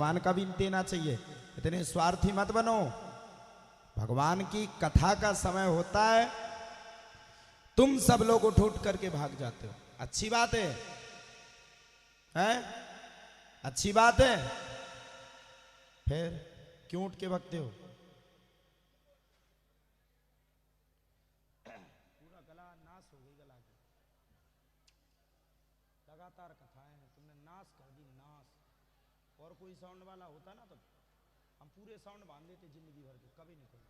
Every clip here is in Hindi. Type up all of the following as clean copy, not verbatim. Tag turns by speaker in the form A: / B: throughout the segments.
A: भगवान का भी देना चाहिए, इतने स्वार्थी मत बनो। भगवान की कथा का समय होता है, तुम सब लोग उठ उठ करके भाग जाते हो, अच्छी बात है, हैं? अच्छी बात है, फिर क्यों उठ के भागते हो? पूरा गला नाश हो गई, गला की लगातार कथाएं हैं, तुमने नाश कर दी, नाश। और कोई साउंड वाला होता ना तो हम पूरे साउंड बांध देते जिंदगी भर के, कभी नहीं खोलते।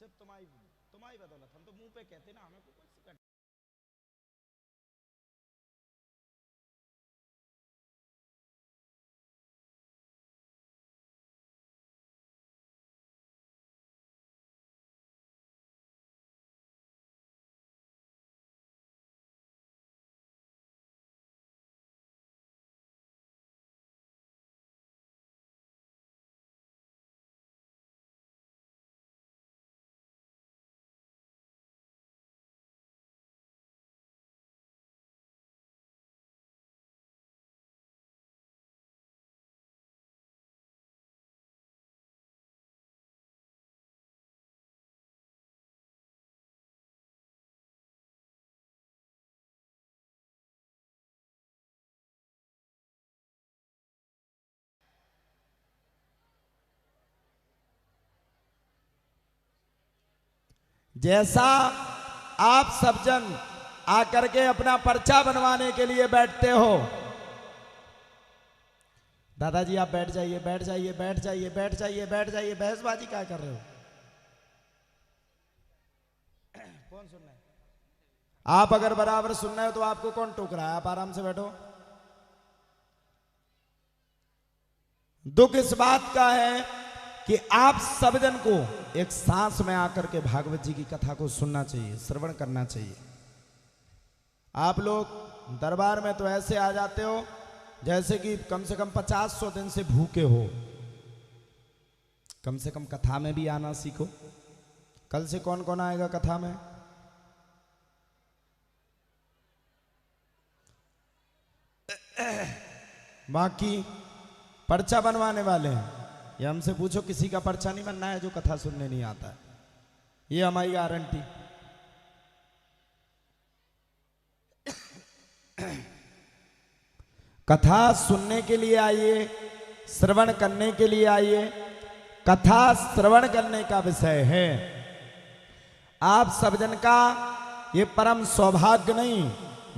A: सिर्फ तुम्हारी बदौलत, हम तो मुंह पे कहते ना, हमें कोई शिकायत। जैसा आप सब जन आकर के अपना पर्चा बनवाने के लिए बैठते हो, दादाजी आप बैठ जाइए, बैठ जाइए, बैठ जाइए, बैठ जाइए, बैठ जाइए, बहसबाजी क्या कर रहे हो? कौन सुन रहा है? आप अगर बराबर सुन रहे हो तो आपको कौन टोक रहा है? आप आराम से बैठो। दुख इस बात का है कि आप सब जन को एक सांस में आकर के भागवत जी की कथा को सुनना चाहिए, श्रवण करना चाहिए। आप लोग दरबार में तो ऐसे आ जाते हो जैसे कि कम से कम 50-100 दिन से भूखे हो। कम से कम कथा में भी आना सीखो। कल से कौन कौन आएगा कथा में? बाकी पर्चा बनवाने वाले हैं, ये हमसे पूछो, किसी का पर्चा नहीं बनना है जो कथा सुनने नहीं आता है, ये हमारी गारंटी। कथा सुनने के लिए आइए, श्रवण करने के लिए आइए। कथा श्रवण करने का विषय है। आप सब जन का ये परम सौभाग्य नहीं,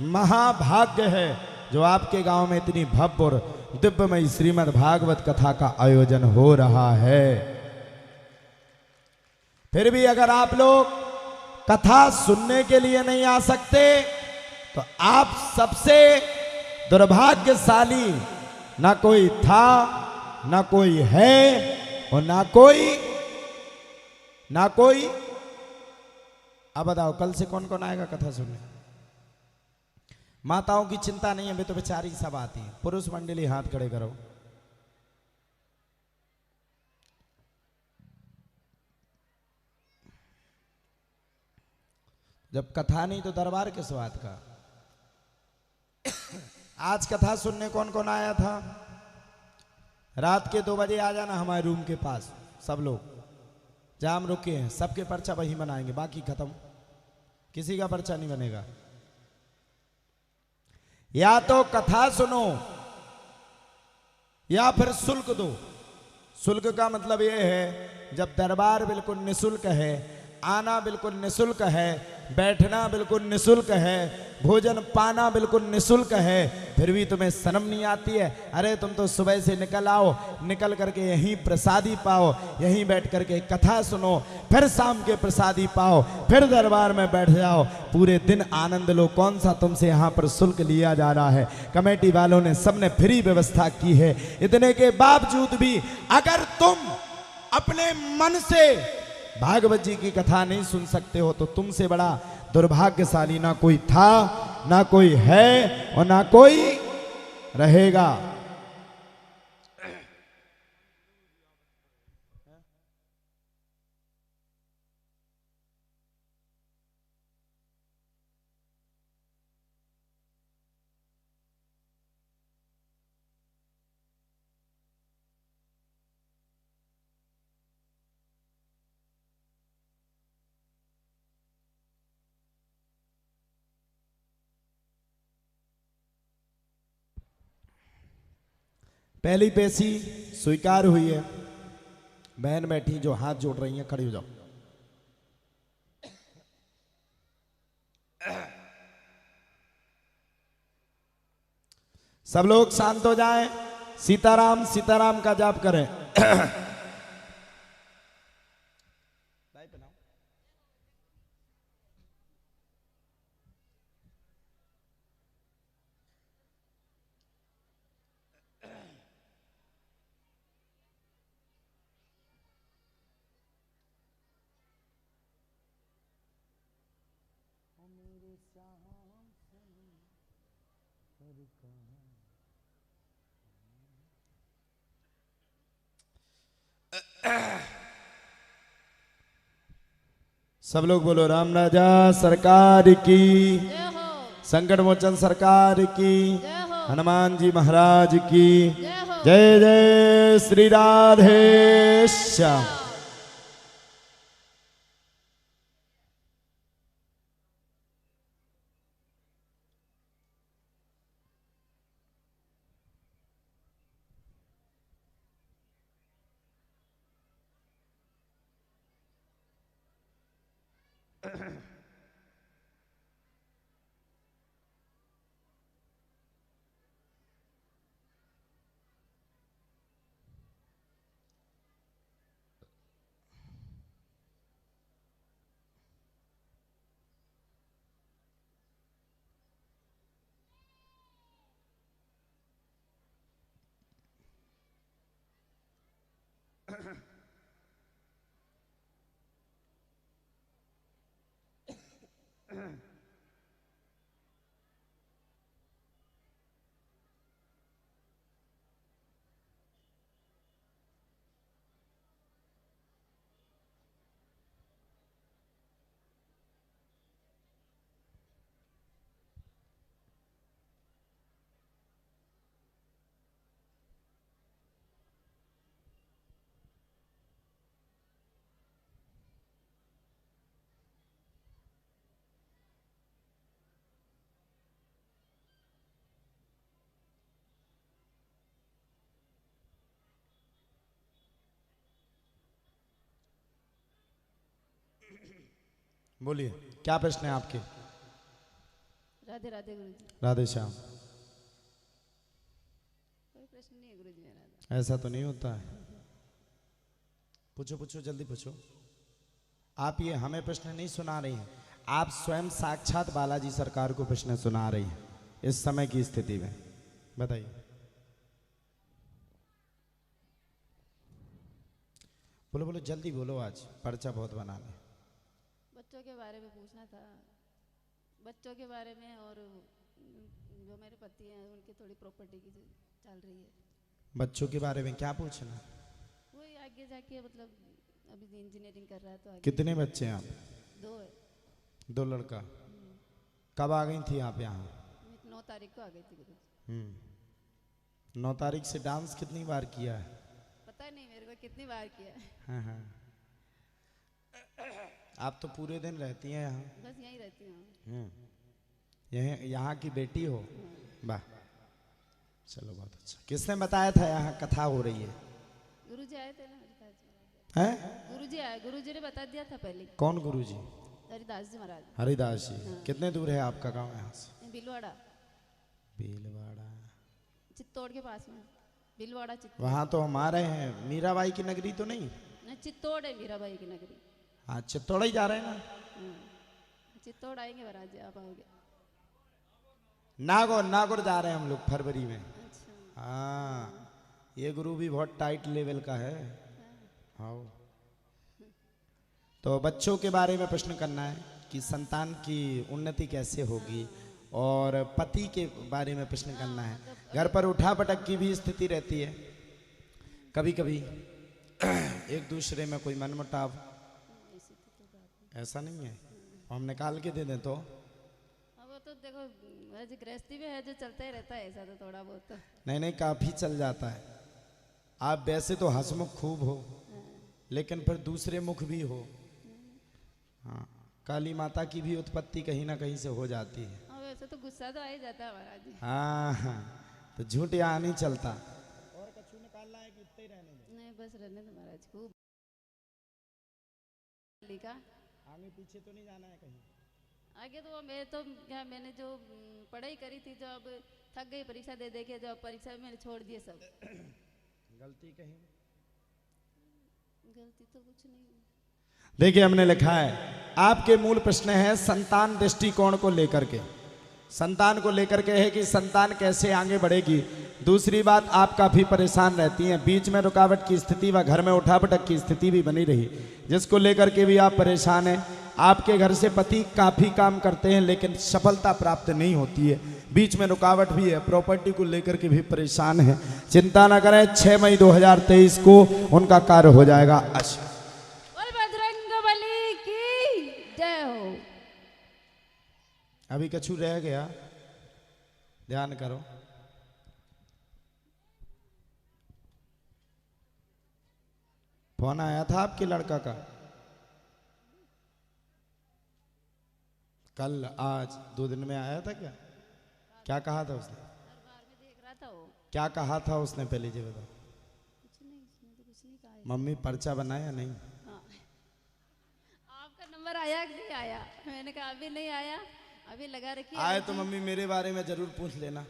A: महाभाग्य है जो आपके गांव में इतनी भव्य और दिव्यमयी श्रीमद् भागवत कथा का आयोजन हो रहा है। फिर भी अगर आप लोग कथा सुनने के लिए नहीं आ सकते तो आप सबसे दुर्भाग्यशाली ना कोई था, ना कोई है और ना कोई। अब बताओ कल से कौन कौन आएगा कथा सुनने? माताओं की चिंता नहीं है, वे तो बेचारी सब आती हैं। पुरुष मंडली हाथ खड़े करो। जब कथा नहीं तो दरबार किस बात का? आज कथा सुनने कौन कौन आया था? रात के 2 बजे आ जाना हमारे रूम के पास, सब लोग जहां हम रुके हैं, सबके पर्चा वही बनाएंगे, बाकी खत्म, किसी का पर्चा नहीं बनेगा। या तो कथा सुनो या फिर शुल्क दो। शुल्क का मतलब यह है जब दरबार बिल्कुल निशुल्क है, आना बिल्कुल निशुल्क है, बैठना बिल्कुल निशुल्क है, भोजन पाना बिल्कुल निशुल्क है, फिर भी तुम्हें शर्म नहीं आती है? अरे तुम तो सुबह से निकल आओ, निकल करके यहीं प्रसादी पाओ, यहीं बैठ करके कथा सुनो, फिर शाम के प्रसादी पाओ, फिर दरबार में बैठ जाओ, पूरे दिन आनंद लो। कौन सा तुमसे यहाँ पर शुल्क लिया जा रहा है? कमेटी वालों ने सबने फ्री व्यवस्था की है। इतने के बावजूद भी अगर तुम अपने मन से भागवत जी की कथा नहीं सुन सकते हो तो तुमसे बड़ा दुर्भाग्यशाली ना कोई था, ना कोई है और ना कोई रहेगा। पहली पेशी स्वीकार हुई है। बहन बैठी जो हाथ जोड़ रही हैं, खड़ी हो जाओ। सब लोग शांत हो जाएं, सीताराम सीताराम का जाप करें। सब लोग बोलो राम राजा सरकार की,
B: जय हो,
A: संकट मोचन सरकार की,
B: जय हो,
A: हनुमान जी महाराज की
B: जय हो।
A: जय। जय श्री राधेश्याम। बोलिए, क्या प्रश्न है आपके?
B: राधे राधे गुरु जी।
A: राधे श्याम।
B: कोई प्रश्न नहीं है गुरु जी मेरा।
A: ऐसा तो नहीं होता है। पूछो पूछो, जल्दी पूछो। आप ये हमें प्रश्न नहीं सुना रही हैं, आप स्वयं साक्षात बालाजी सरकार को प्रश्न सुना रही हैं इस समय की स्थिति में। बताइए। बोलो बोलो, जल्दी बोलो, आज पर्चा बहुत बना ले।
B: बच्चों के बारे में पूछना था, बच्चों के बारे में, और जो मेरे पति हैं उनकी थोड़ी प्रॉपर्टी की चल रही है।
A: बच्चों के बारे में क्या पूछना?
B: वही आगे जाके, मतलब अभी इंजीनियरिंग कर रहा है तो आगे।
A: कितने बच्चे हैं आप?
B: 2 है।
A: 2 लड़का। कब आ गई थी आप यहाँ?
B: 9 तारीख को आ गई थी गुरु जी।
A: 9 तारीख से डांस कितनी बार किया है?
B: पता नहीं मेरे को कितनी बार किया है।
A: हाँ हाँ। आप तो पूरे दिन रहती हैं यहाँ?
B: बस यहीं रहती हूँ।
A: यहाँ की बेटी हो? वाह, चलो बहुत अच्छा। किसने बताया था यहाँ कथा हो रही है?
B: गुरु जी आए थे ना हरिदास जी।
A: हैं?
B: गुरु जी आए, गुरु जी ने बता दिया था पहले।
A: कौन गुरु जी?
B: हरिदास जी महाराज।
A: हरिदास जी। कितने दूर है आपका गांव यहाँ से?
B: भीलवाड़ा।
A: भीलवाड़ा
B: चित्तौड़ के पास में। भीलवाड़ा चित्तौड़।
A: वहाँ तो हम आ रहे हैं। मीराबाई की नगरी तो नहीं?
B: चित्तौड़ है मीराबाई की नगरी।
A: हाँ, चित्तौड़ ही जा रहे हैं ना?
B: चित्तौड़ आएंगे महाराज जी, आप आओगे?
A: नागौर, नागौर जा रहे हैं हम लोग फरवरी में।
B: अच्छा।
A: हाँ, ये गुरु भी बहुत टाइट लेवल का है। हाँ। तो बच्चों के बारे में प्रश्न करना है कि संतान की उन्नति कैसे होगी, और पति के बारे में प्रश्न करना है। घर पर उठा पटक की भी स्थिति रहती है कभी कभी, एक दूसरे में कोई मनमुटाव। ऐसा नहीं है, हम निकाल के दे दें तो?
B: अब तो देखो गृहस्थी में है जो चलता ही रहता है, ऐसा तो थोड़ा बहुत तो।
A: नहीं नहीं, काफी चल जाता है। आप वैसे तो हंसमुख खूब हो, लेकिन फिर दूसरे मुख भी हो। हाँ, काली माता की भी उत्पत्ति कहीं ना कहीं से हो जाती है।
B: वैसे तो गुस्सा तो आ ही जाता है महाराज जी।
A: हाँ हाँ, तो झूठ यहाँ नहीं चलता।
B: बस रहने दो महाराज खूब लिखा।
A: आगे पीछे तो नहीं जाना है कहीं?
B: आगे तो मैं तो क्या मैंने जो पढ़ाई करी थी, जो अब थक गई परीक्षा दे दे के, जो परीक्षा में मैंने छोड़ दिए सब।
A: गलती कहीं?
B: गलती तो कुछ नहीं।
A: देखिए हमने लिखा है, आपके मूल प्रश्न है संतान दृष्टिकोण को लेकर के। संतान को लेकर के है कि संतान कैसे आगे बढ़ेगी। दूसरी बात, आप काफ़ी परेशान रहती हैं, बीच में रुकावट की स्थिति व घर में उठापटक की स्थिति भी बनी रही, जिसको लेकर के भी आप परेशान हैं। आपके घर से पति काफ़ी काम करते हैं लेकिन सफलता प्राप्त नहीं होती है, बीच में रुकावट भी है, प्रॉपर्टी को लेकर के भी परेशान है। चिंता ना करें, 6 मई 2023 को उनका कार्य हो जाएगा। अच्छा,
B: बजरंगबली की जय हो।
A: अभी कछु रह गया, ध्यान करो। फोन आया था आपके लड़का का कल, आज 2 दिन में आया था क्या? क्या कहा था उसने?
B: दरबार में देख रहा था वो।
A: क्या कहा था उसने, पहले जी बताओ।
B: कुछ नहीं, उसने तो कुछ नहीं कहा।
A: मम्मी पर्चा बनाया नहीं?
B: हाँ। आपका नंबर आया कि नहीं आया? मैंने कहा अभी नहीं आया, अभी लगा रखिए।
A: आए तो मम्मी मेरे बारे में जरूर पूछ लेना।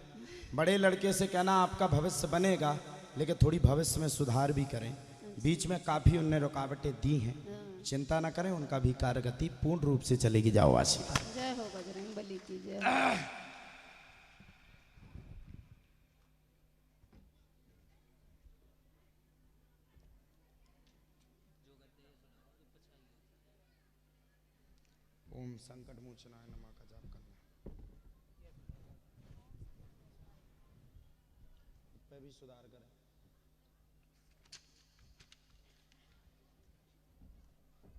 A: बड़े लड़के से कहना आपका भविष्य बनेगा, लेकिन थोड़ी भविष्य में सुधार भी करें। बीच में काफ़ी उनने रुकावटें दी हैं, चिंता ना करें, उनका भी कार्यगति पूर्ण रूप से चलेगी। जाओ आशीर्वाद।
B: जय हो बजरंगबली की जय हो।
A: ओम संकट मोचनाय नमः का जाप करना, पे भी सुधार करें।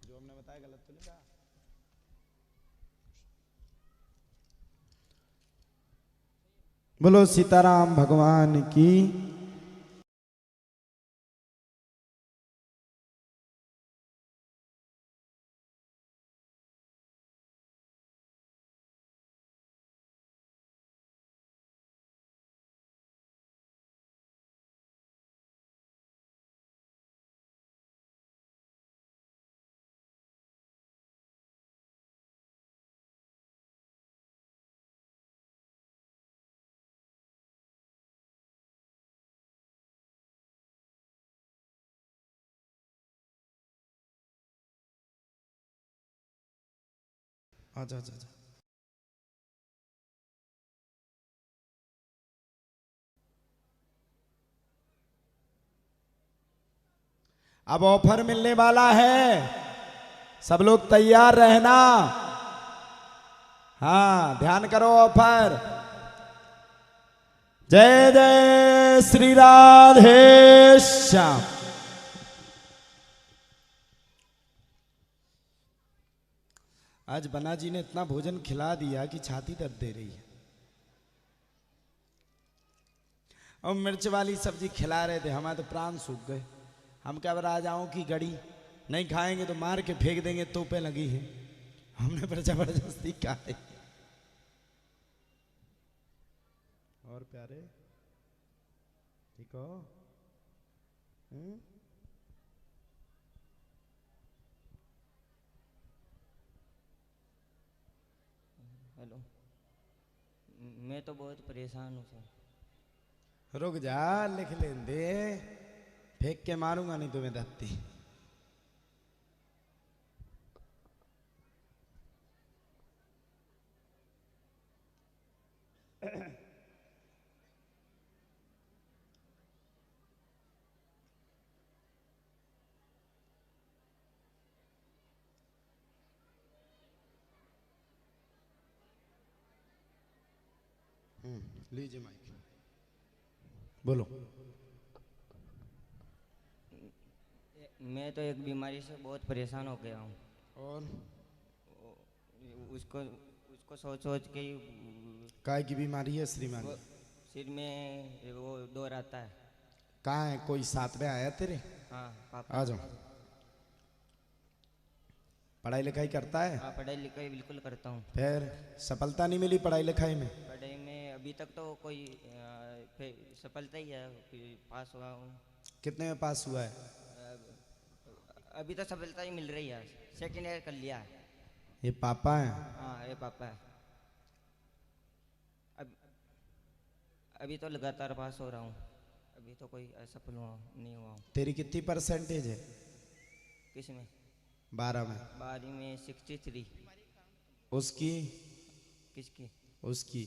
A: जो हमने बताया गलत तो नहीं कहा? बोलो सीताराम भगवान की। अच्छा अच्छा अच्छा, अब ऑफर मिलने वाला है, सब लोग तैयार रहना। हाँ ध्यान करो, ऑफर। जय जय श्री राधे श्याम। आज बना जी ने इतना भोजन खिला दिया कि छाती दर्द दे रही है। और मिर्च वाली सब्जी खिला रहे थे, हमारे तो प्राण सूख गए। हम क्या राजाओं की गड़ी, नहीं खाएंगे तो मार के फेंक देंगे, तोपें लगी है। हमने पर जबरदस्ती खाए। और प्यारे ठीक हो?
C: हेलो, मैं तो बहुत परेशान हूँ सर।
A: रुक जा, लिख लें दे, फेंक के मारूंगा नहीं तुम्हें धत्ती। लीजिए माइक, बोलो।
C: मैं तो एक बीमारी से बहुत परेशान हो गया हूँ,
A: और
C: उसको उसको सोच सोच के ही
A: काय की बीमारी है श्रीमान?
C: सिर में वो दौर आता है।
A: कहाँ है, कोई साथ में आया तेरे?
C: हाँ पापा।
A: आ जाओ। पढ़ाई लिखाई करता है?
C: हाँ पढ़ाई लिखाई बिल्कुल करता हूँ।
A: फिर सफलता नहीं मिली पढ़ाई लिखाई में?
C: पढ़ाई में अभी तक तो कोई सफलता ही है, पास हुआ हूँ।
A: कितने में पास हुआ है?
C: अभी तो सफलता ही मिल रही है, सेकेंड ईयर कर लिया है।
A: ये पापा है?
C: हाँ ये पापा है। अभी तो लगातार पास हो रहा हूँ, अभी तो कोई असफल नहीं हुआ हूँ।
A: तेरी कितनी परसेंटेज है?
C: किस में?
A: 12 में।
C: 12 में 63।
A: उसकी?
C: किसकी?
A: उसकी।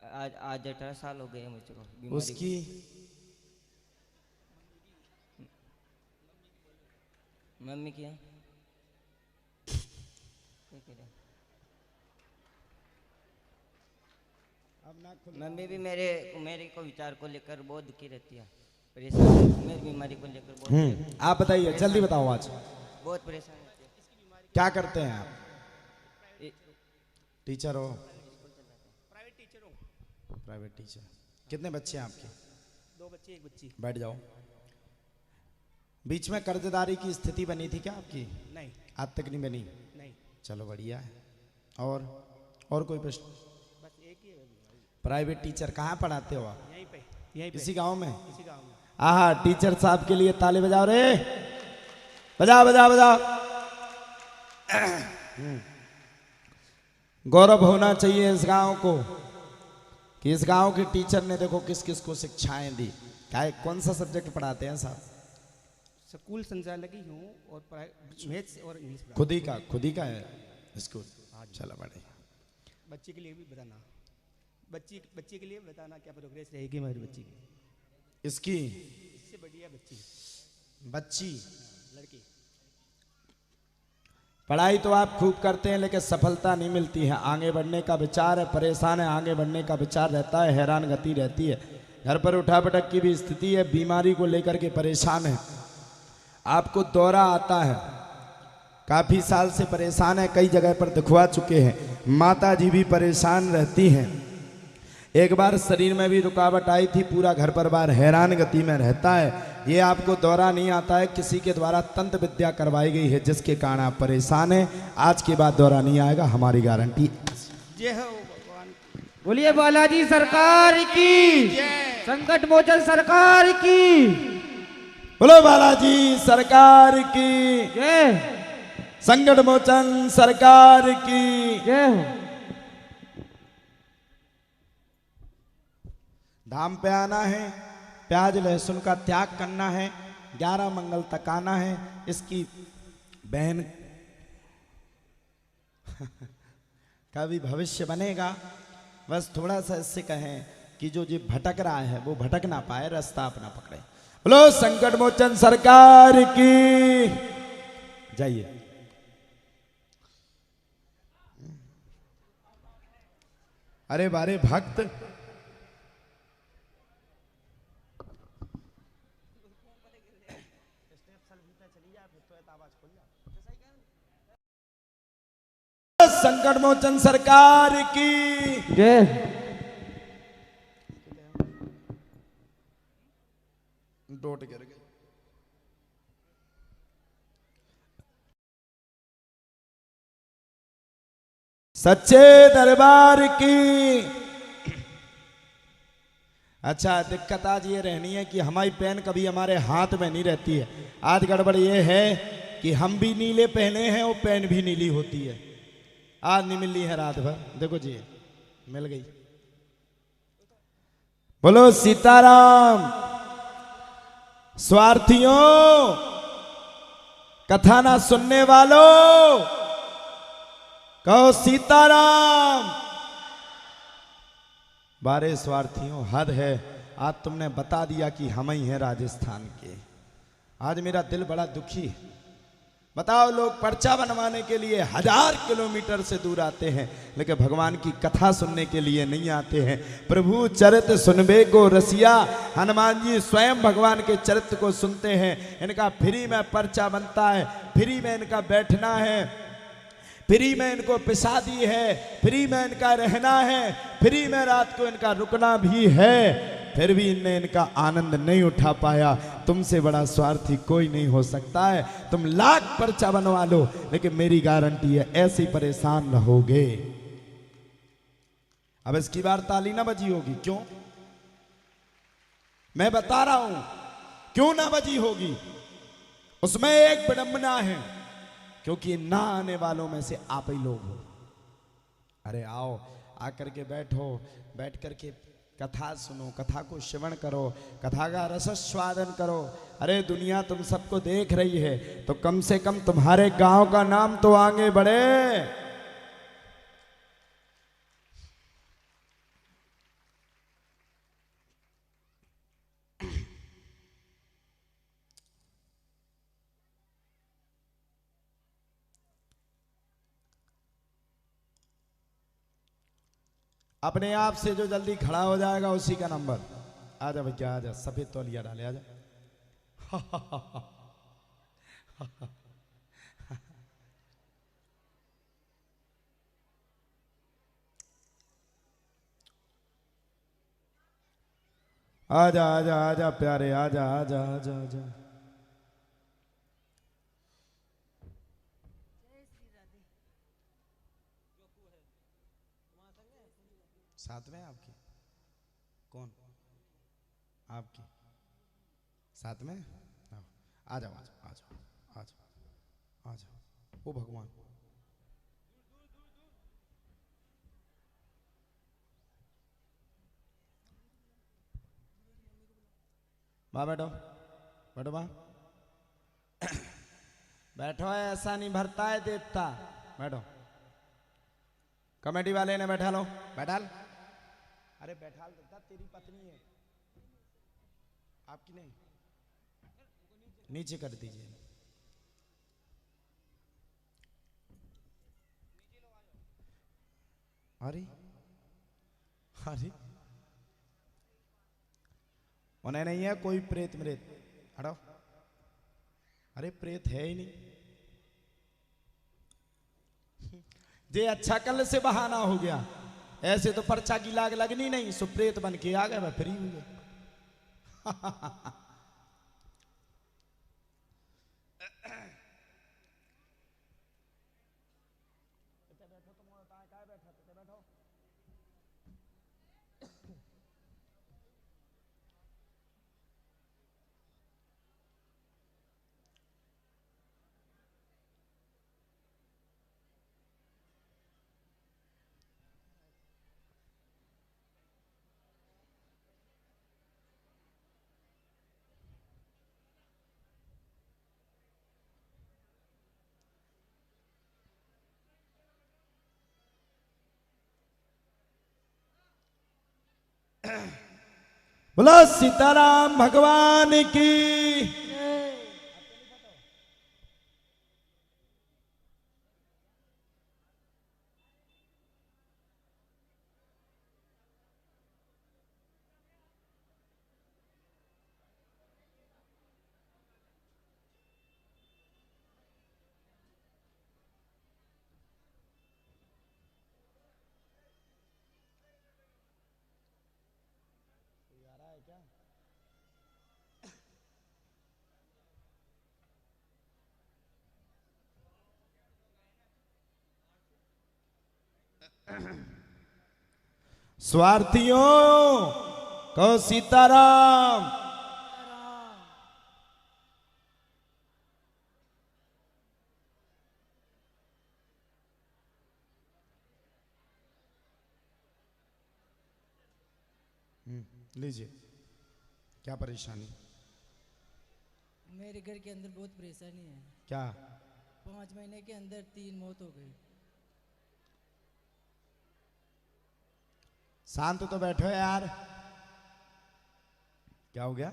C: आज 18 साल हो गए मुझको बीमारी
A: उसकी?
C: मम्मी की है? मम्मी भी मेरे को विचार को लेकर बहुत दुखी रहती है, परेशान, मेरी बीमारी को लेकर बहुत
A: आप बताइए, जल्दी बताओ। आज
C: बहुत परेशान रहती है।
A: क्या करते हैं आप?
C: ए-
A: टीचर हो?
C: प्राइवेट टीचर हूँ।
A: Private teacher. कितने बच्चे हैं आपके?
C: 2 बच्चे 1 बच्ची।
A: बैठ जाओ। बीच में कर्जदारी की स्थिति बनी थी क्या आपकी?
C: नहीं।
A: आज तक नहीं बनी?
C: नहीं।
A: चलो बढ़िया है। और कोई प्रश्न?
C: बस एक ही है।
A: प्राइवेट टीचर कहाँ पढ़ाते हो आप?
C: यहीं पे
A: इसी गांव में?
C: इसी गाँव में।
A: आहा, टीचर साहब के लिए ताली बजाओ रे, बजाओ बजाओ बजाओ। गौरव होना चाहिए इस गांव को कि इस गांव के टीचर ने देखो किस किस को शिक्षाएं दी। क्या है, कौन सा सब्जेक्ट पढ़ाते हैं साहब?
D: स्कूल संचालक ही हूँ और मैथ्स और इंग्लिश पढ़ाता
A: खुद ही का है स्कूल? चलो बढ़िया।
D: हूँ। बच्चे के लिए भी बताना, बच्चे के लिए बताना क्या प्रोग्रेस रहेगी हमारी बच्ची की।
A: इसकी?
D: इससे बढ़िया
A: बच्ची
D: लड़की।
A: पढ़ाई तो आप खूब करते हैं लेकिन सफलता नहीं मिलती है। आगे बढ़ने का विचार है, परेशान है, आगे बढ़ने का विचार रहता है, हैरान गति रहती है। घर पर उठा पटक की भी स्थिति है, बीमारी को लेकर के परेशान है। आपको दौरा आता है, काफी साल से परेशान है, कई जगह पर दिखवा चुके हैं। माता जी भी परेशान रहती हैं। एक बार शरीर में भी रुकावट आई थी, पूरा घर परिवार हैरान गति में रहता है। ये आपको दौरा नहीं आता है, किसी के द्वारा तंत्र विद्या करवाई गई है जिसके कारण आप परेशान हैं। आज के बाद दौरा नहीं आएगा, हमारी गारंटी।
D: जय हो भगवान।
E: बोलिए बालाजी सरकार की, संकट मोचन सरकार की।
A: बोलो बालाजी सरकार की,
E: जय।
A: संकट मोचन सरकार की
E: जय हो।
A: धाम पे आना है, प्याज लहसुन का त्याग करना है, 11 मंगल तक आना है। इसकी बहन का भी भविष्य बनेगा। बस थोड़ा सा इससे कहें कि जो भटक रहा है वो भटक ना पाए, रास्ता अपना पकड़े। बोलो संकट मोचन सरकार की। जाइए। अरे बारे भक्त, संकट मोचन सरकार की
E: जय।
A: डोट गिर गई। सच्चे दरबार की। अच्छा, दिक्कत आज ये रहनी है कि हमारी पेन कभी हमारे हाथ में नहीं रहती है। आज गड़बड़ ये है कि हम भी नीले पहने हैं और पेन भी नीली होती है। आज नहीं मिली है रात भर, देखो जी मिल गई। बोलो सीताराम। स्वार्थियों, कथा ना सुनने वालों, कहो सीताराम। बारे स्वार्थियों, हद है। आज तुमने बता दिया कि हम ही हैं राजस्थान के। आज मेरा दिल बड़ा दुखी है। बताओ, लोग पर्चा बनवाने के लिए 1000 किलोमीटर से दूर आते हैं लेकिन भगवान की कथा सुनने के लिए नहीं आते हैं। प्रभु चरित्र सुनबे को रसिया, हनुमान जी स्वयं भगवान के चरित्र को सुनते हैं। इनका फ्री में पर्चा बनता है, फ्री में इनका बैठना है, फ्री में इनको प्रसादी है, फ्री में इनका रहना है, फ्री में रात को इनका रुकना भी है। फिर भी इनने इनका आनंद नहीं उठा पाया। तुमसे बड़ा स्वार्थी कोई नहीं हो सकता है। तुम लाख पर्चा बनवा लो लेकिन मेरी गारंटी है ऐसे ही परेशान रहोगे। अब इसकी बार ताली ना बजी होगी, क्यों? मैं बता रहा हूं क्यों ना बजी होगी। उसमें एक विडंबना है, क्योंकि ना आने वालों में से आप ही लोग हो। अरे आओ, आकर के बैठो, बैठ करके कथा सुनो, कथा को श्रवण करो, कथा का रसस्वादन करो। अरे दुनिया तुम सबको देख रही है, तो कम से कम तुम्हारे गांव का नाम तो आगे बढ़े। अपने आप से जो जल्दी खड़ा हो जाएगा उसी का नंबर। आजा भैया आजा, सफेद तौलिया डाले आजा। आजा आजा आजा प्यारे, आजा आजा आजा आजा। साथ में आपकी कौन? आपकी साथ में? आ जाओ आ जाओ आ जाओ आ जाओ आ जाओ। ओ भगवान, माँ बैठो, बैठो माँ। बैठो, ऐसा नहीं भरता है देवता। बैठो, कमेटी वाले ने बैठा लो, बैठा लो। अरे बैठा देता, तेरी पत्नी है, आपकी नहीं। नीचे कर दीजिए। अरे अरे, उन्हें नहीं है कोई प्रेत मृत, हटो। अरे प्रेत है ही नहीं। जे अच्छा कल से बहाना हो गया, ऐसे तो पर्चा की लाग लगनी नहीं, सुप्रेत बन के आ गए, मैं फ्री हुए। बोलो सीताराम भगवान की। स्वार्थियों को सीताराम। लीजिए, क्या परेशानी?
F: मेरे घर के अंदर बहुत परेशानी है।
A: क्या?
F: 5 महीने के अंदर 3 मौत हो गई।
A: शांत तो बैठो यार, क्या हो गया?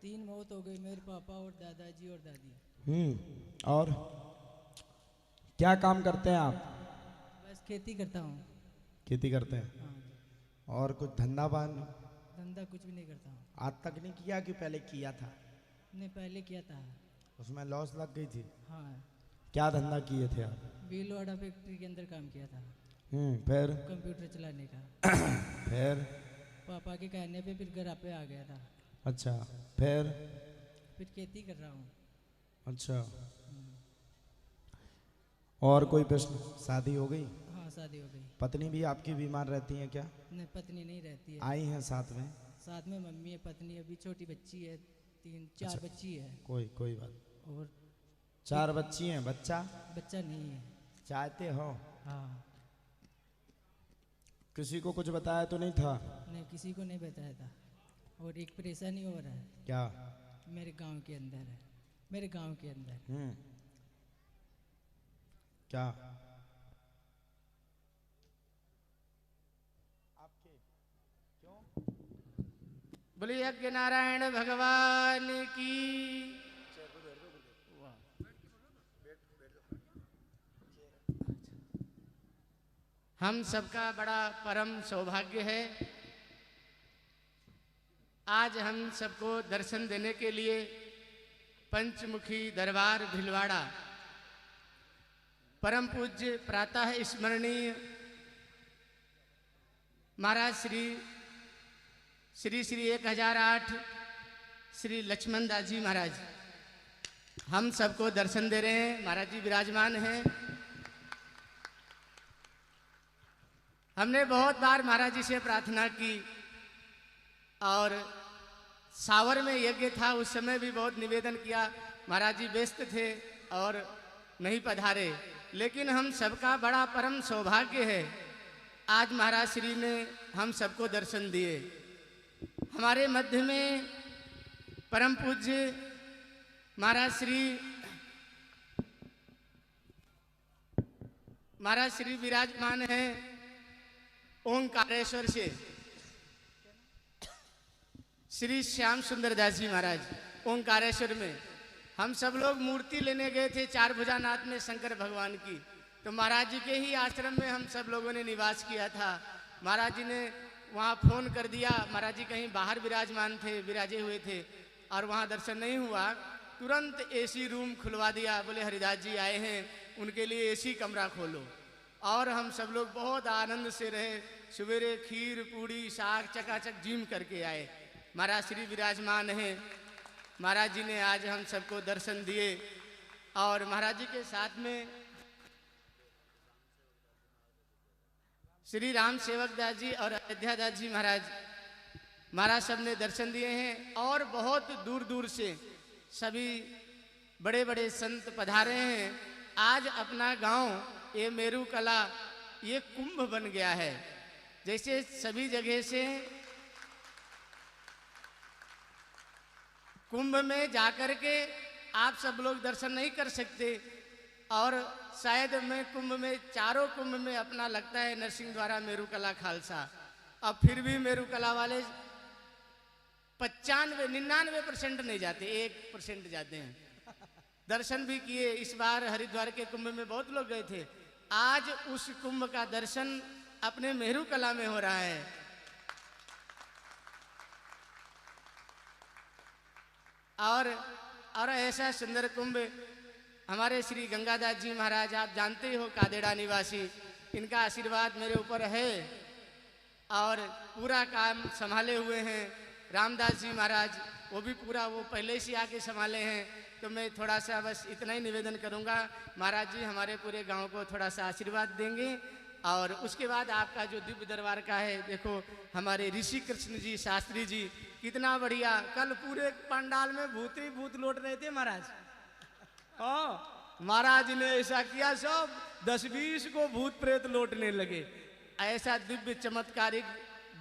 F: 3 मौत हो गई, मेरे पापा और दादाजी और दादी।
A: और क्या काम करते हैं आप?
F: बस खेती करता हूँ।
A: खेती करते हैं?
F: हाँ।
A: और कुछ धंधा पान?
F: धंधा कुछ भी नहीं करता हूँ।
A: आज तक नहीं किया कि पहले किया था?
F: ने पहले किया था।
A: उसमें लॉस लग गई थी?
F: हाँ।
A: क्या धंधा किए थे आप?
F: भीलवाड़ा फैक्ट्री के अंदर काम किया था।
A: फिर?
F: कंप्यूटर चलाने का।
A: फिर?
F: पापा के कहने पे फिर घर पे आ गया था।
A: अच्छा, फिर
F: खेती कर रहा हूँ।
A: अच्छा, और कोई प्रश्न? शादी हो गई?
F: हाँ, शादी हो गई।
A: पत्नी भी आपकी बीमार रहती है क्या?
F: नहीं, पत्नी नहीं रहती है।
A: आई हैं साथ में?
F: साथ में मम्मी है, पत्नी अभी छोटी बच्ची है, 3-4 बच्ची है।
A: कोई बात।
F: और
A: 4 बच्ची हैं, बच्चा
F: बच्चा नहीं है।
A: चाहते हो?
F: हाँ।
A: किसी को कुछ बताया तो नहीं था?
F: नहीं, किसी को नहीं बताया था। और एक परेशानी हो रहा है।
A: क्या?
F: मेरे गांव के अंदर है, मेरे गांव के अंदर।
A: क्या?
E: बोलिए यज्ञ नारायण भगवान की। हम सबका बड़ा परम सौभाग्य है, आज हम सबको दर्शन देने के लिए पंचमुखी दरबार भिलवाड़ा परम पूज्य प्रातः स्मरणीय महाराज श्री 1008 श्री लक्ष्मण दास जी महाराज हम सबको दर्शन दे रहे हैं। महाराज जी विराजमान हैं। हमने बहुत बार महाराज जी से प्रार्थना की और सावर में यज्ञ था, उस समय भी बहुत निवेदन किया। महाराज जी व्यस्त थे और नहीं पधारे, लेकिन हम सबका बड़ा परम सौभाग्य है, आज महाराज श्री ने हम सबको दर्शन दिए। हमारे मध्य में परम पूज्य महाराज श्री विराजमान हैं ओंकारेश्वर से। श्री श्याम सुंदर दास जी महाराज ओंकारेश्वर में। हम सब लोग मूर्ति लेने गए थे 4 भुजानाथ में शंकर भगवान की, तो महाराज जी के ही आश्रम में हम सब लोगों ने निवास किया था। महाराज जी ने वहाँ फोन कर दिया, महाराज जी कहीं बाहर विराजमान थे, विराजे हुए थे और वहाँ दर्शन नहीं हुआ। तुरंत एसी रूम खुलवा दिया, बोले हरिदास जी आए हैं, उनके लिए एसी कमरा खोलो। और हम सब लोग बहुत आनंद से रहे। सवेरे खीर पूड़ी साग चकाचक जिम करके आए। महाराज श्री विराजमान हैं। महाराज जी ने आज हम सबको दर्शन दिए और महाराज जी के साथ में श्री राम सेवक दास जी और अयोध्या दास जी महाराज सब ने दर्शन दिए हैं। और बहुत दूर दूर से सभी बड़े बड़े संत पधारे हैं। आज अपना गांव ये मेरू कला ये कुंभ बन गया है। जैसे सभी जगह से कुंभ में जाकर के आप सब लोग दर्शन नहीं कर सकते, और शायद मैं कुंभ में चारों कुंभ में अपना लगता है नरसिंह द्वारा मेरू कला खालसा। अब फिर भी मेरू कला वाले 99% नहीं जाते, 1% जाते हैं। दर्शन भी किए। इस बार हरिद्वार के कुंभ में बहुत लोग गए थे। आज उस कुंभ का दर्शन अपने मेरू कला में हो रहा है। और ऐसा सुंदर कुंभ हमारे श्री गंगादास जी महाराज, आप जानते ही हो, कादेड़ा निवासी, इनका आशीर्वाद मेरे ऊपर है और पूरा काम संभाले हुए हैं। रामदास जी महाराज वो भी पूरा वो पहले से आके संभाले हैं। तो मैं थोड़ा सा बस इतना ही निवेदन करूंगा, महाराज जी हमारे पूरे गांव को थोड़ा सा आशीर्वाद देंगे और उसके बाद आपका जो दिव्य दरबार का है, देखो हमारे ऋषि कृष्ण जी शास्त्री जी कितना बढ़िया, कल पूरे पंडाल में भूत ही भूत लौट रहे थे महाराज। महाराज ने ऐसा किया, सब 10-20 को भूत प्रेत लौटने लगे। ऐसा दिव्य चमत्कारिक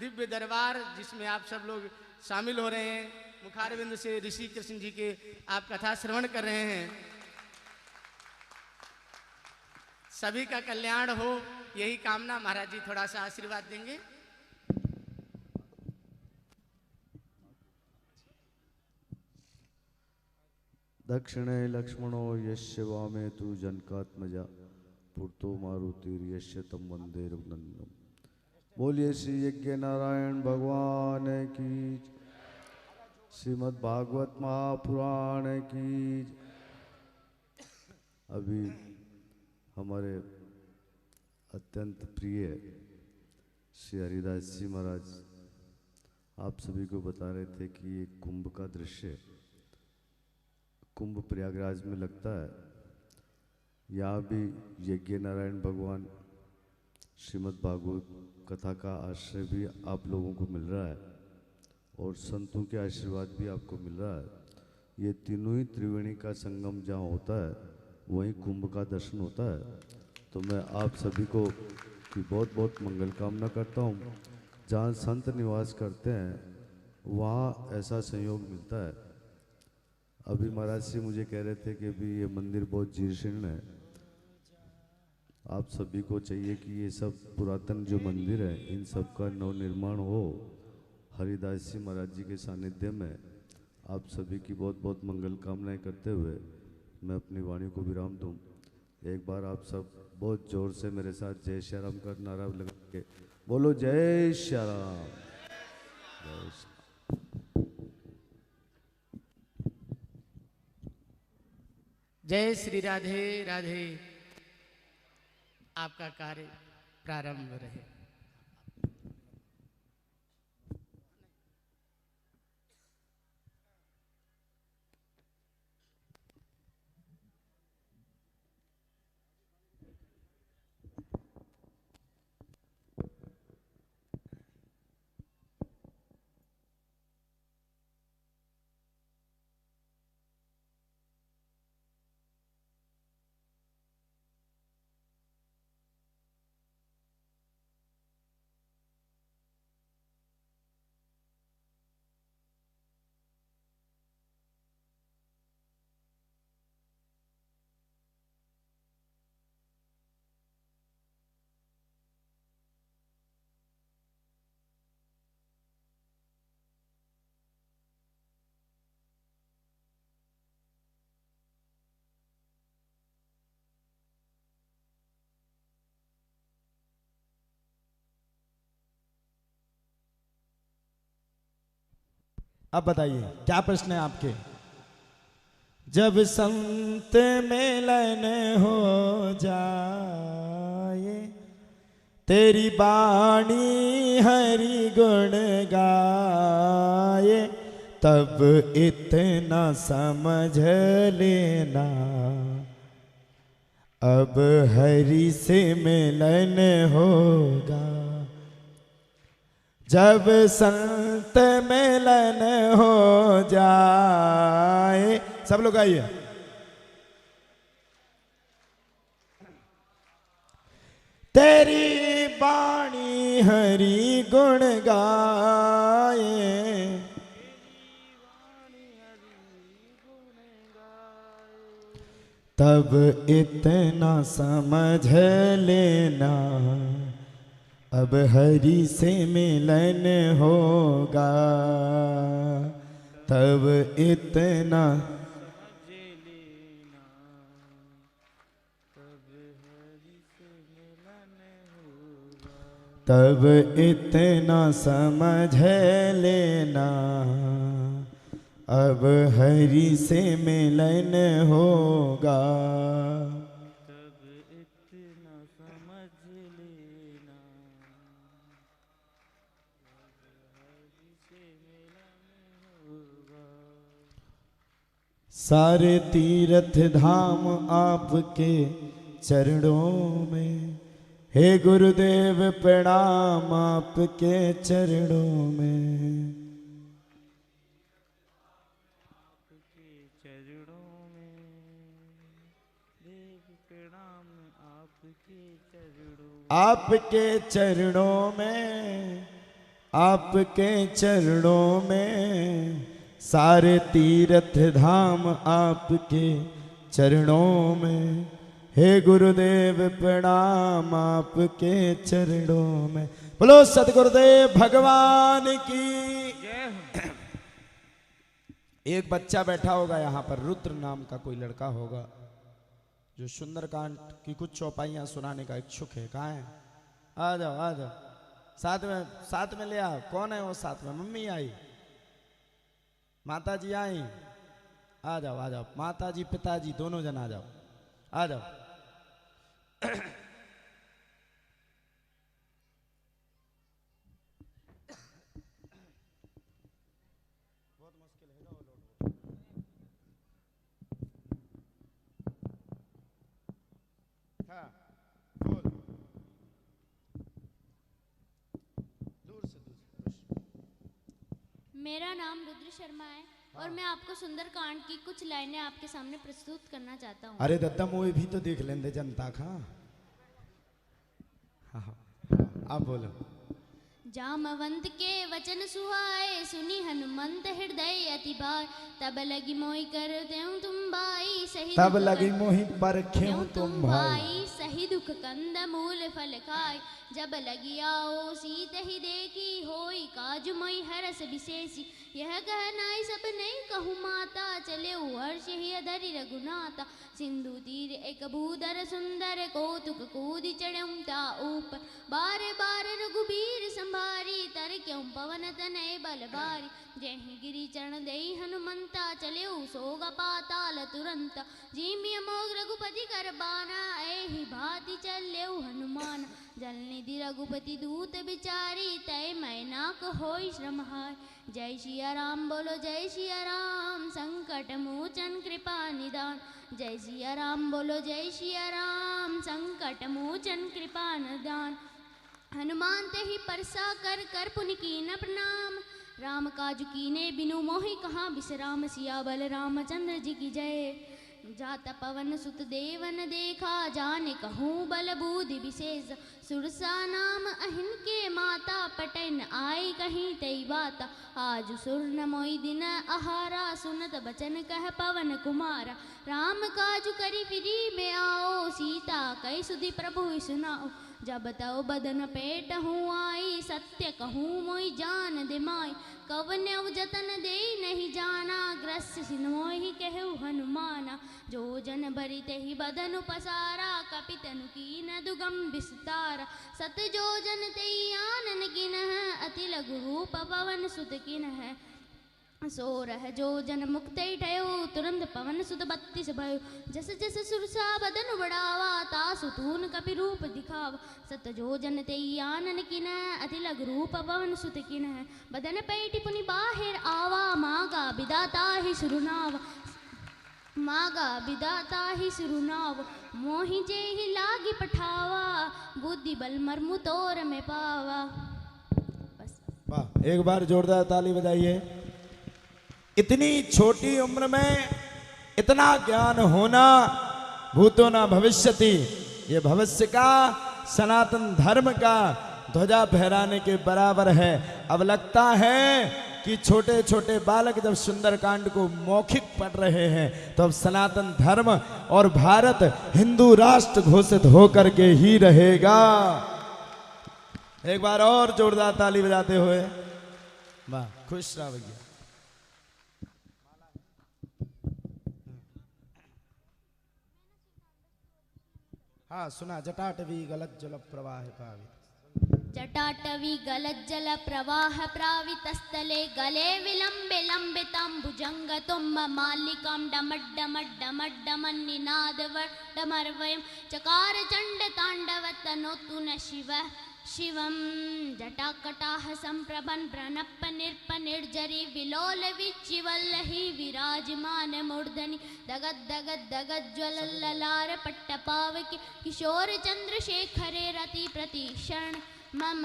E: दिव्य दरबार जिसमें आप सब लोग शामिल हो रहे हैं। मुखारविंद से ऋषि कृष्ण जी के आप कथा श्रवण कर रहे हैं। सभी का कल्याण हो, यही कामना। महाराज जी थोड़ा सा आशीर्वाद देंगे।
G: दक्षिणे लक्ष्मणो यस्य वामे तु जनकात्मजा पुरतो मारुतिर्यस्य तम वंदे रघुनंदनम। बोलिए श्री यज्ञ नारायण भगवान की, श्रीमद् भागवत महापुराण की। अभी हमारे अत्यंत प्रिय श्री हरिदास जी महाराज आप सभी को बता रहे थे कि ये कुंभ का दृश्य, कुंभ प्रयागराज में लगता है। यहाँ भी यज्ञ नारायण भगवान श्रीमद् भागवत कथा का आश्रय भी आप लोगों को मिल रहा है और संतों के आशीर्वाद भी आपको मिल रहा है। ये तीनों ही त्रिवेणी का संगम जहाँ होता है वहीं कुंभ का दर्शन होता है। तो मैं आप सभी को की बहुत बहुत मंगल कामना करता हूँ। जहाँ संत निवास करते हैं वहाँ ऐसा संयोग मिलता है। अभी महाराज जी मुझे कह रहे थे कि अभी ये मंदिर बहुत जीर्ण है। आप सभी को चाहिए कि ये सब पुरातन जो मंदिर है इन सब का नवनिर्माण हो हरिदास जी महाराज जी के सानिध्य में। आप सभी की बहुत बहुत मंगल कामनाएं करते हुए मैं अपनी वाणी को विराम दूं। एक बार आप सब बहुत जोर से मेरे साथ जय श्री राम का नारा लगा के बोलो जय श्री राम। जय श्री
E: जय श्री राधे राधे। आपका कार्य प्रारंभ रहे।
A: अब बताइए क्या प्रश्न है आपके। जब संत मिलन हो जाए तेरी बाणी हरि गुण गाए तब इतना समझ लेना अब हरि से मिलन होगा। जब संत मिलन हो जाए सब लोग आइए। तेरी बाणी हरि गुण गाए तब इतना समझ लेना अब हरि से मिलन होगा। तब इतना तब इतना समझ लेना अब हरि से मिलन होगा। सारे तीर्थ धाम आपके चरणों में हे गुरुदेव प्रणाम आपके चरणों में। आपके चरणों में आपके चरणों में सारे तीर्थ धाम आपके चरणों में हे गुरुदेव प्रणाम आपके चरणों में। बोलो सतगुरुदेव भगवान की। एक बच्चा बैठा होगा यहाँ पर, रुद्र नाम का कोई लड़का होगा जो सुंदरकांड की कुछ चौपाइयाँ सुनाने का इच्छुक है। कहाँ है? आ जाओ आ जाओ, साथ में ले आओ। कौन है वो साथ में? मम्मी आई, माता जी आई। आ जाओ माता जी पिताजी दोनों जन आ जाओ, आ जाओ। बहुत मुश्किल है। हाँ बोल।
H: मेरा नाम रुद्र शर्मा है और मैं आपको सुंदरकांड की कुछ लाइनें आपके सामने प्रस्तुत करना चाहता हूँ।
A: अरे दत्ता मूवी भी तो देख लेंदे जनता का। हाँ, आप बोलो।
H: जामवंत के वचन सुहाए सुनी हनुमंत हृदय अति भाई तब लगी मोहि कर त्यों तुम भाई सही
A: तब
H: दुख
A: लगी
H: कर-
A: मोहि पर
H: क्यों
A: क्यों
H: तुम
A: तुम भाई।
H: भाई सही दुख कंद मूल फल खाय जब लगी आओ सीत ही देखी होई काज मोहि हरस विशेषी यह कहनाई सब नहीं कहूँ माता चले हर्ष ही अधरि रघुनाथा सिंधु तीर एक भूधर सुंदर कौतुक कूदि चढ़ता ऊपर बार बार रघुबीर संभारी तर क्यों पवन तनय बल भारी जय गिरी चरण दई हनुमंता चले सोगा पाताल तुरंत जीमिय मोग रघुपति कर बाना ऐहि भांति चले हनुमान जल निधि रघुपति दूत बिचारी तय मैना होई श्रम हाय जय सिया राम बोलो जय सिया राम संकट मोचन कृपा निदान जय सिया राम बोलो जय सिया राम संकट मोचन कृपा निदान हनुमान ते ही परसा कर कर पुनि कीन प्रणाम राम काज कीने बिनु मोहि कहाँ बिसराम सिया बल रामचंद्र जी की जय जाता पवन सुत देवन देखा जाने कहूँ बल बुद्धि विशेष सुरसा नाम अहिन के माता पटन आई कहीं तई बाता आज सुर न मोई दिन आहारा सुनत बचन कह पवन कुमारा राम काज करी फिरी में आओ सीता कई सुधि प्रभु सुनाओ जब तव बदन पेट हूँ आई सत्य कहूँ मोई जान दे माई कवन्यव जतन दे नहीं जाना ग्रस्त सिनोहि कहु हनुमाना जो जन भरित ही बदन पसारा कपितनु कीन दुगम विस्तारा सत जो जन ते आनन किन है अति लघु रूप पवन सुत किन है सो रह जो जन मुक्त ठयो तुरंत पवन सुत 32 भयो जस जस सुरसा बदन बढ़ावा तासु तून कपि रूप दिखावा सत जो जन ते आनन किन अति लघु रूप पवन सुत किन है बदन पैटि पुनि बाहिर आवा मागा विदाता ही सुरुनावा मागा विदाता ही सुरुनाव मोहि जे ही लागी पठावा बुद्धि बल मर्मु तोर में पावा। बस
A: वाह, एक बार जोरदार ताली बजाइए। इतनी छोटी उम्र में इतना ज्ञान होना भूतो न भविष्यति, ये भविष्य का सनातन धर्म का ध्वजा फहराने के बराबर है। अब लगता है कि छोटे छोटे बालक जब सुंदरकांड को मौखिक पढ़ रहे हैं तो अब सनातन धर्म और भारत हिंदू राष्ट्र घोषित होकर के ही रहेगा। एक बार और जोरदार ताली बजाते हुए वाह, खुश रहा भैया। हाँ सुना। जटाटवी गलत जल प्रवाह पावित
H: जटाटवी गलत जल प्रवाह प्रावितस्थले गले विलंबे लंबितं भुजंग तुम्ब मालिकं डमड्डमड्डमड्डमन्निनादवर्डमर्वयं चकार चंड तांडव तनोतु न शिवः शिवं जटाकटाह संप्रभन प्रणप निर्प निर्जरी विलोल विचिवल्लहि विराजमान मूर्धनि दगद दगद दगद ज्वलल्ललार पट्टपावकी किशोर चंद्रशेखरे रति प्रतीक्षण मम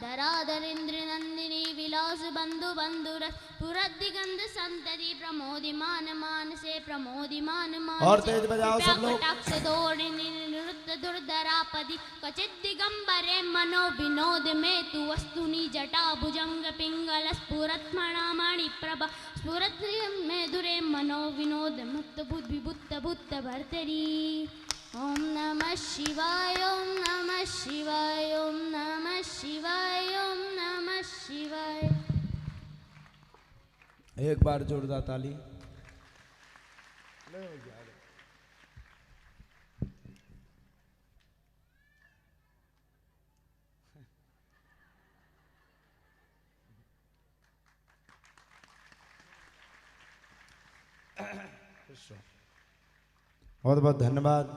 H: धराधरेन्द्र नंदिनी विलास बंधु बंधुर पुरद्दिगंध संतति प्रमोदिमान मानसे प्रमोदिमान मानसे
A: और तेज बजाओ सब लोग।
H: कटाक्ष दौड़िनी नृत्य दुर्धरापदि क्वचित दिगंबरे मनो विनोद में तु वस्तुनि जटा भुजंग पिंगल स्फुरत् मणि प्रभा स्फुरत् में दुरे मनो विनोद मुक्त बुद्ध विभुत भूत भर्तरी। ओम नमः शिवाय ओम नमः शिवाय ओम नमः शिवाय ओम नमः शिवाय।
A: एक बार जोरदार ताली। बहुत बहुत धन्यवाद।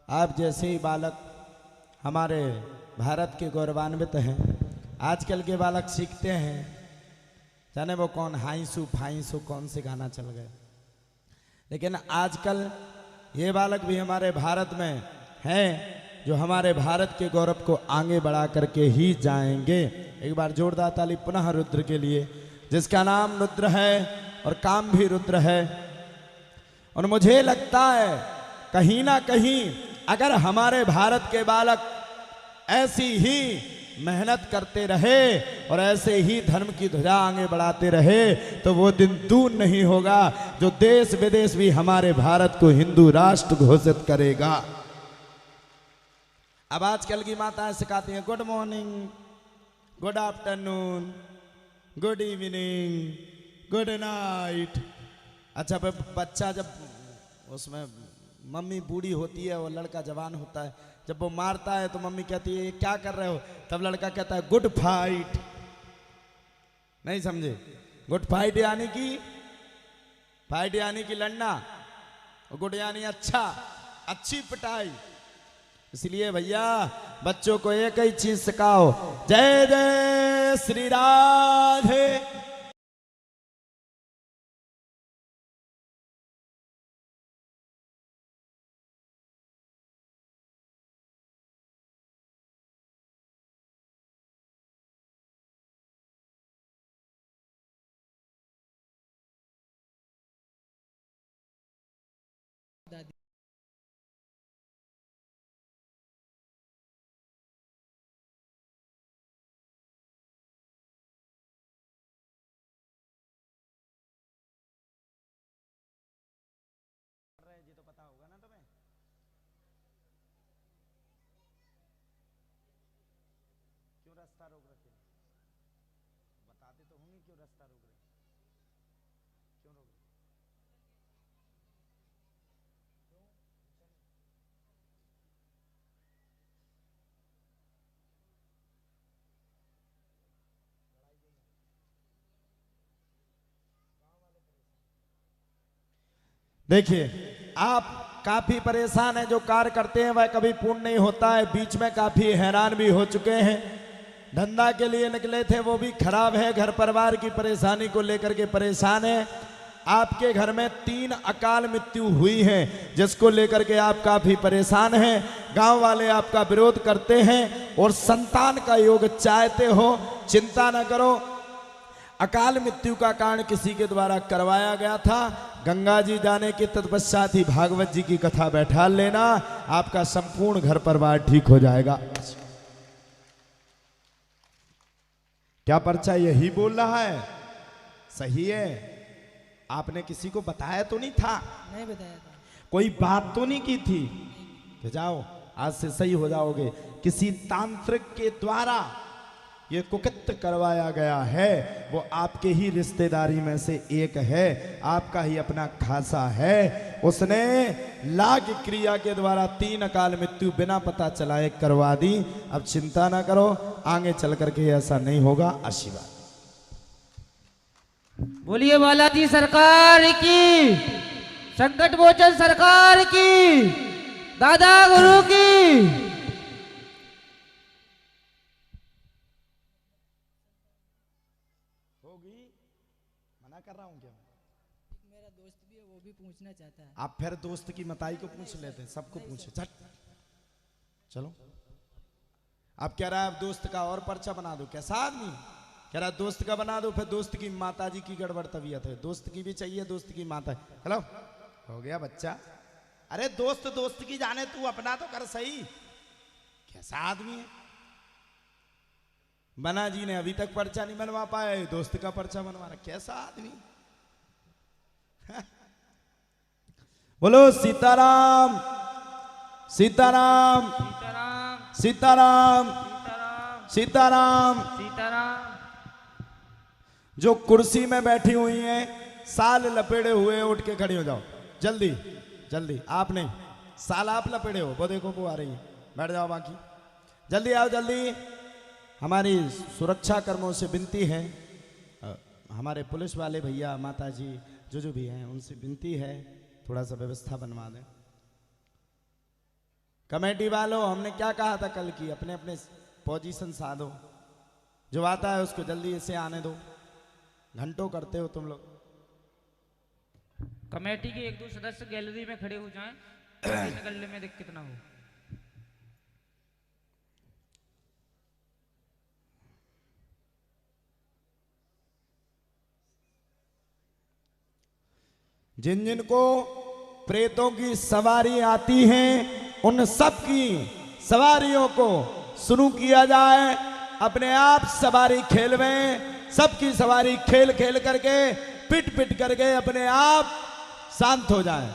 A: आप जैसे ही बालक हमारे भारत के गौरवान्वित हैं। आजकल के बालक सीखते हैं, जाने वो कौन हाइसू फाइसू कौन से गाना चल गए, लेकिन आजकल ये बालक भी हमारे भारत में हैं जो हमारे भारत के गौरव को आगे बढ़ा करके ही जाएंगे। एक बार जोरदार ताली पुनः रुद्र के लिए। जिसका नाम रुद्र है और काम भी रुद्र है। और मुझे लगता है कहीं ना कहीं अगर हमारे भारत के बालक ऐसी ही मेहनत करते रहे और ऐसे ही धर्म की ध्वजा आगे बढ़ाते रहे तो वो दिन दूर नहीं होगा जो देश विदेश भी हमारे भारत को हिंदू राष्ट्र घोषित करेगा। अब आजकल की माताएं सिखाती हैं good morning, good afternoon, good evening, good night. अच्छा बच्चा जब उसमें मम्मी बूढ़ी होती है और लड़का जवान होता है, जब वो मारता है तो मम्मी कहती है ये क्या कर रहे हो, तब लड़का कहता है गुड फाइट। नहीं समझे? गुड फाइट यानी कि लड़ना, और गुड यानी अच्छा, अच्छी पिटाई। इसलिए भैया बच्चों को एक ही चीज सिखाओ, जय जय श्री राधे।
F: दादी
A: जी तो पता होगा ना तुम्हें। क्यों रास्ता रोक रखे? बताते तो होंगे क्यों रास्ता रोक रहे, क्यों रोक रहे? देखिए आप काफी परेशान हैं, जो कार्य करते हैं वह कभी पूर्ण नहीं होता है। बीच में काफी हैरान भी हो चुके हैं, धंधा के लिए निकले थे वो भी खराब है, घर परिवार की परेशानी को लेकर के परेशान है। आपके घर में 3 अकाल मृत्यु हुई है जिसको लेकर के आप काफी परेशान हैं। गांव वाले आपका विरोध करते हैं और संतान का योग चाहते हो, चिंता न करो। अकाल मृत्यु का कारण किसी के द्वारा करवाया गया था। गंगा जी जाने के तत्पश्चात ही भागवत जी की कथा बैठा लेना, आपका संपूर्ण घर परिवार ठीक हो जाएगा। क्या पर्चा यही बोल रहा है? सही है। आपने किसी को बताया तो नहीं था?
F: नहीं बताया था।
A: कोई बात तो नहीं की थी कि जाओ आज से सही हो जाओगे? किसी तांत्रिक के द्वारा ये कुकृत्य करवाया गया है, वो आपके ही रिश्तेदारी में से एक है, आपका ही अपना खासा है। उसने लाग क्रिया के द्वारा 3 अकाल मृत्यु बिना पता चलाए करवा दी। अब चिंता ना करो, आगे चल करके ऐसा नहीं होगा। आशीर्वाद।
I: बोलिए बालाजी सरकार की, संकट मोचन सरकार की, दादा गुरु की।
A: मना कर रहा हूं क्या?
F: मेरा दोस्त भी है, वो भी पूछना चाहता है।
A: आप फिर दोस्त की मताई को पूछ लेते हैं, सबको पूछे चट। चलो आप कह रहा है आप दोस्त का और पर्चा बना दो, कैसा आदमी? कह रहा दोस्त का बना दो, फिर दोस्त की माताजी की गड़बड़ तबीयत है, दोस्त की भी चाहिए, दोस्त की माता। हेलो हो गया बच्चा। अरे दोस्त दोस्त की जाने, तू अपना तो कर सही। कैसा आदमी है? बना जी ने अभी तक पर्चा नहीं बनवा पाए, दोस्त का पर्चा बनवा रहा, कैसा आदमी? बोलो सीताराम सीताराम सीताराम सीताराम सीताराम। जो कुर्सी में बैठी हुई हैं, साल लपेड़े हुए उठ के खड़ी हो जाओ जल्दी जल्दी। आप नहीं, साल आप लपेड़े हो, वो देखो वो आ रही है, बैठ जाओ। बाकी जल्दी आओ जल्दी। हमारी सुरक्षा कर्मों से विनती है, हमारे पुलिस वाले भैया माता जी जो भी हैं उनसे विनती है, थोड़ा सा व्यवस्था बनवा दें। कमेटी वालों, हमने क्या कहा था कल की, अपने अपने पोजीशन साधो, जो आता है उसको जल्दी इसे आने दो। घंटों करते हो तुम लोग।
I: कमेटी के 1-2 सदस्य गैलरी में खड़े हो जाएं, निकलने में दिक्कत ना हो।
A: जिन जिन को प्रेतों की सवारी आती हैं उन सब की सवारियों को शुरू किया जाए। अपने आप सवारी खेलवें, सबकी सवारी खेल खेल करके पिट पिट करके अपने आप शांत हो जाए।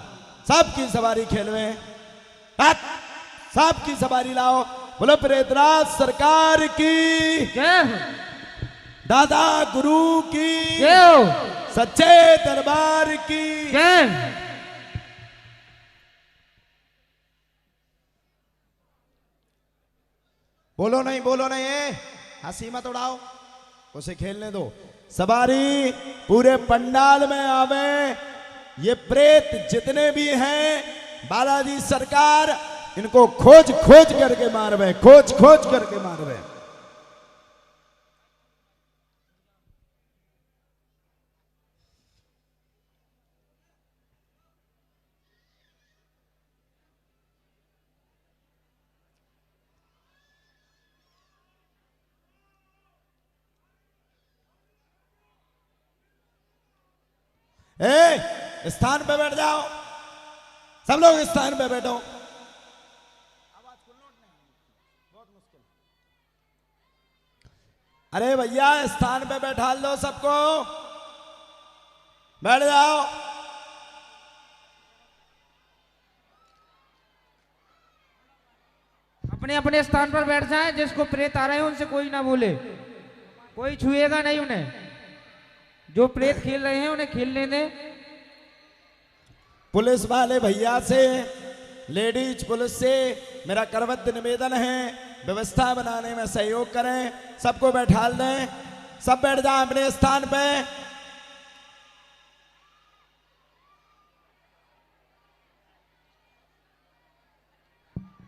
A: सबकी सवारी खेलवें, सबकी सवारी लाओ। बोलो प्रेतराज सरकार की
I: जय हो,
A: दादा गुरु की
I: जय हो,
A: सच्चे दरबार की
I: जय।
A: बोलो नहीं, बोलो नहीं, हंसी मत उड़ाओ, उसे खेलने दो। सवारी पूरे पंडाल में आवे। ये प्रेत जितने भी हैं बालाजी सरकार इनको खोज खोज करके मारवे, खोज खोज करके मारवे। स्थान पे बैठ जाओ, सब लोग स्थान पे बैठो। अरे भैया स्थान पे बैठा लो सबको, बैठ जाओ।
I: अपने अपने स्थान पर बैठ जाएं। जिसको प्रेत आ रहे हैं उनसे कोई ना बोले, कोई छुएगा नहीं उन्हें। जो प्रेत खेल रहे हैं उन्हें खेलने दें।
A: पुलिस वाले भैया से, लेडीज पुलिस से मेरा करवत निवेदन है, व्यवस्था बनाने में सहयोग करें, सबको बैठा दें। सब बैठ जाएं अपने स्थान पे।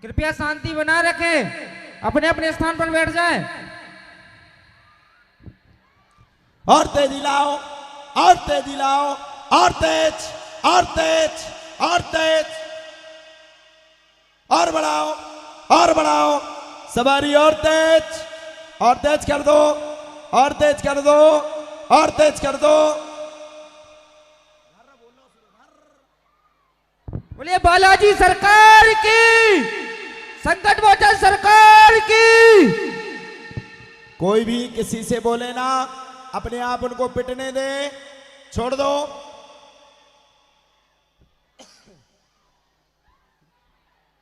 I: कृपया शांति बना रखें, अपने अपने स्थान पर बैठ जाएं।
A: और तेजी लाओ, और तेजी लाओ, और तेज, और तेज, और तेज, और बढ़ाओ, और बढ़ाओ। सवारी और तेज कर दो, और तेज कर दो, और तेज कर दो।
I: बोलिए बालाजी सरकार की, संकट मोचन सरकार की।
A: कोई भी किसी से बोले ना, अपने आप उनको पिटने दे, छोड़ दो।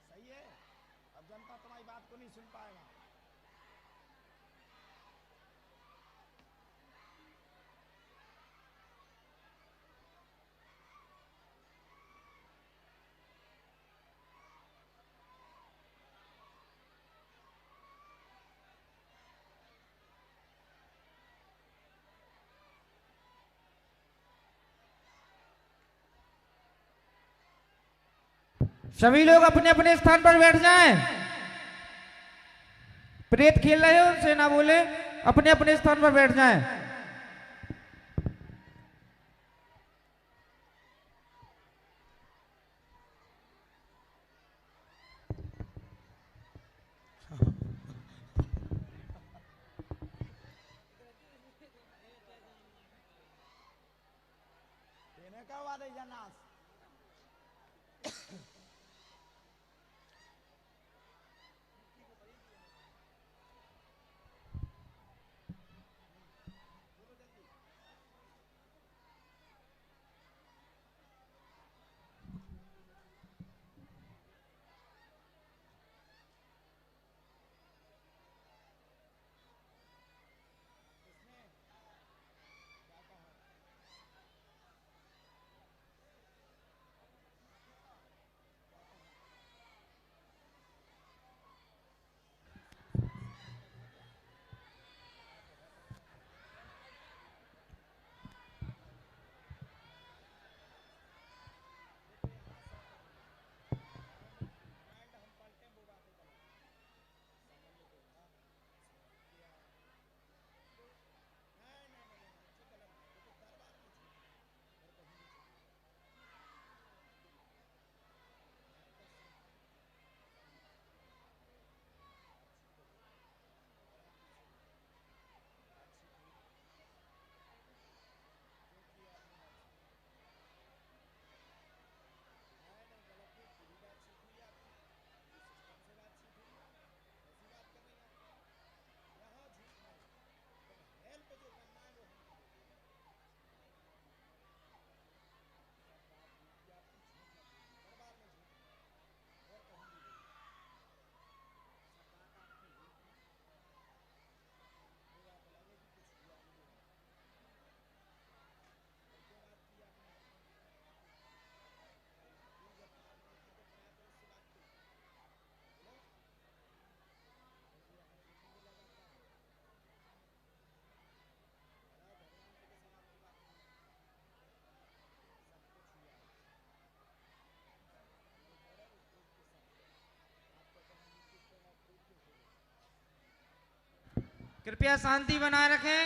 A: सही है, अब जनता तुम्हारी बात को नहीं सुन पाएगा।
I: सभी लोग अपने अपने स्थान पर बैठ जाएं। प्रेत खेल रहे हो उनसे ना बोले, अपने अपने स्थान पर बैठ जाएं। कृपया शांति बनाए रखें।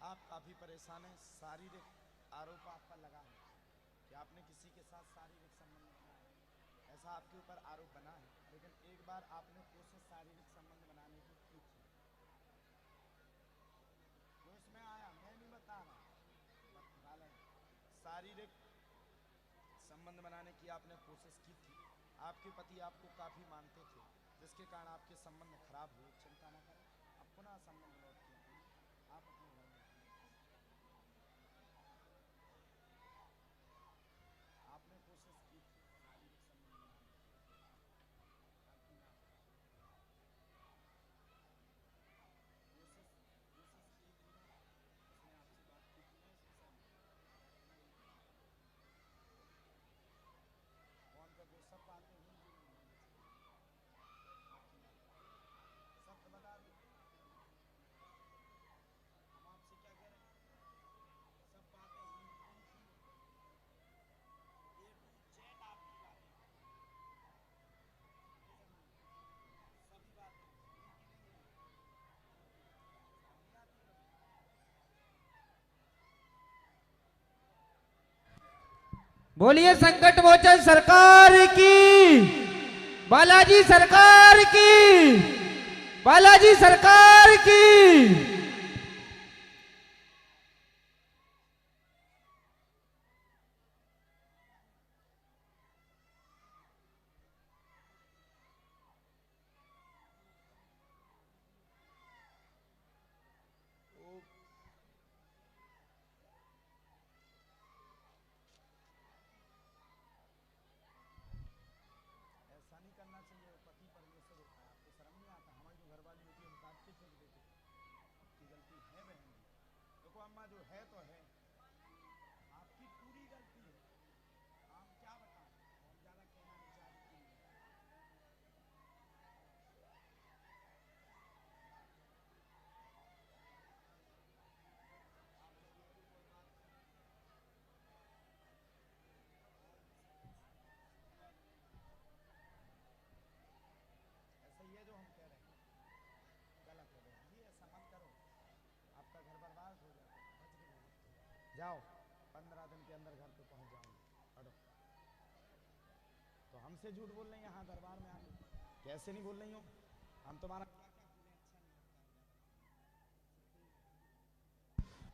A: आप काफी परेशान हैं। शारीरिक आरोप आप पर लगा है कि आपने किसी के साथ शारीरिक संबंध बनाया है, ऐसा आपके ऊपर आरोप बना है। लेकिन एक बार आपने कोशिश शारीरिक संबंध बनाने की की थी, जो इसमें आया मैं नहीं बता रहा, शारीरिक संबंध बनाने की आपने कोशिश की थी। आपके पति आपको काफी मानते थे, जिसके कारण आपके संबंध खराब हुए। चिंता न करें, अब पुनः संबंध लौटते हैं। आप अपने घर में आपने कोशिश की थी शारीरिक संबंध बनाने की, कोशिश की थी ना, उसने आपसे बात की थी ना इसके साथ, फोन पे वो सब बातें हुई जो नहीं होनी चाहिए। सत्य बता दो, हम आपसे क्या कह रहे हैं, सब बातें हुई कौन सी, A to Z आपकी बातें, सभी बातें हुई कि नहीं हुई, नहीं आती कभी।
I: बोलिए संकट मोचन सरकार की, बालाजी सरकार की, बालाजी सरकार की।
A: ऐसा नहीं करना चाहिए, वो पति परमेश्वर होता है, आपको शर्म नहीं आता? हमारी जो घरवाली होती है हम काट के फेंक देते, आपकी गलती है बहन जी। देखो अम्मा जो है तो है, आपकी पूरी गलती है। आप क्या बताएं, हम ज्यादा कहना नहीं चाहते। ऐसा ही है जो हम कह रहे हैं, गलत है बहन जी, ऐसा मत करो, आपका घर बर्बाद हो जाएगा। बच के नहीं जाओ, 15 दिन के अंदर घर पे पहुंच जाओगे। हटो, तो हमसे झूठ बोल रही हैं यहाँ दरबार में आके? कैसे नहीं बोल रही हो, हम तुम्हारा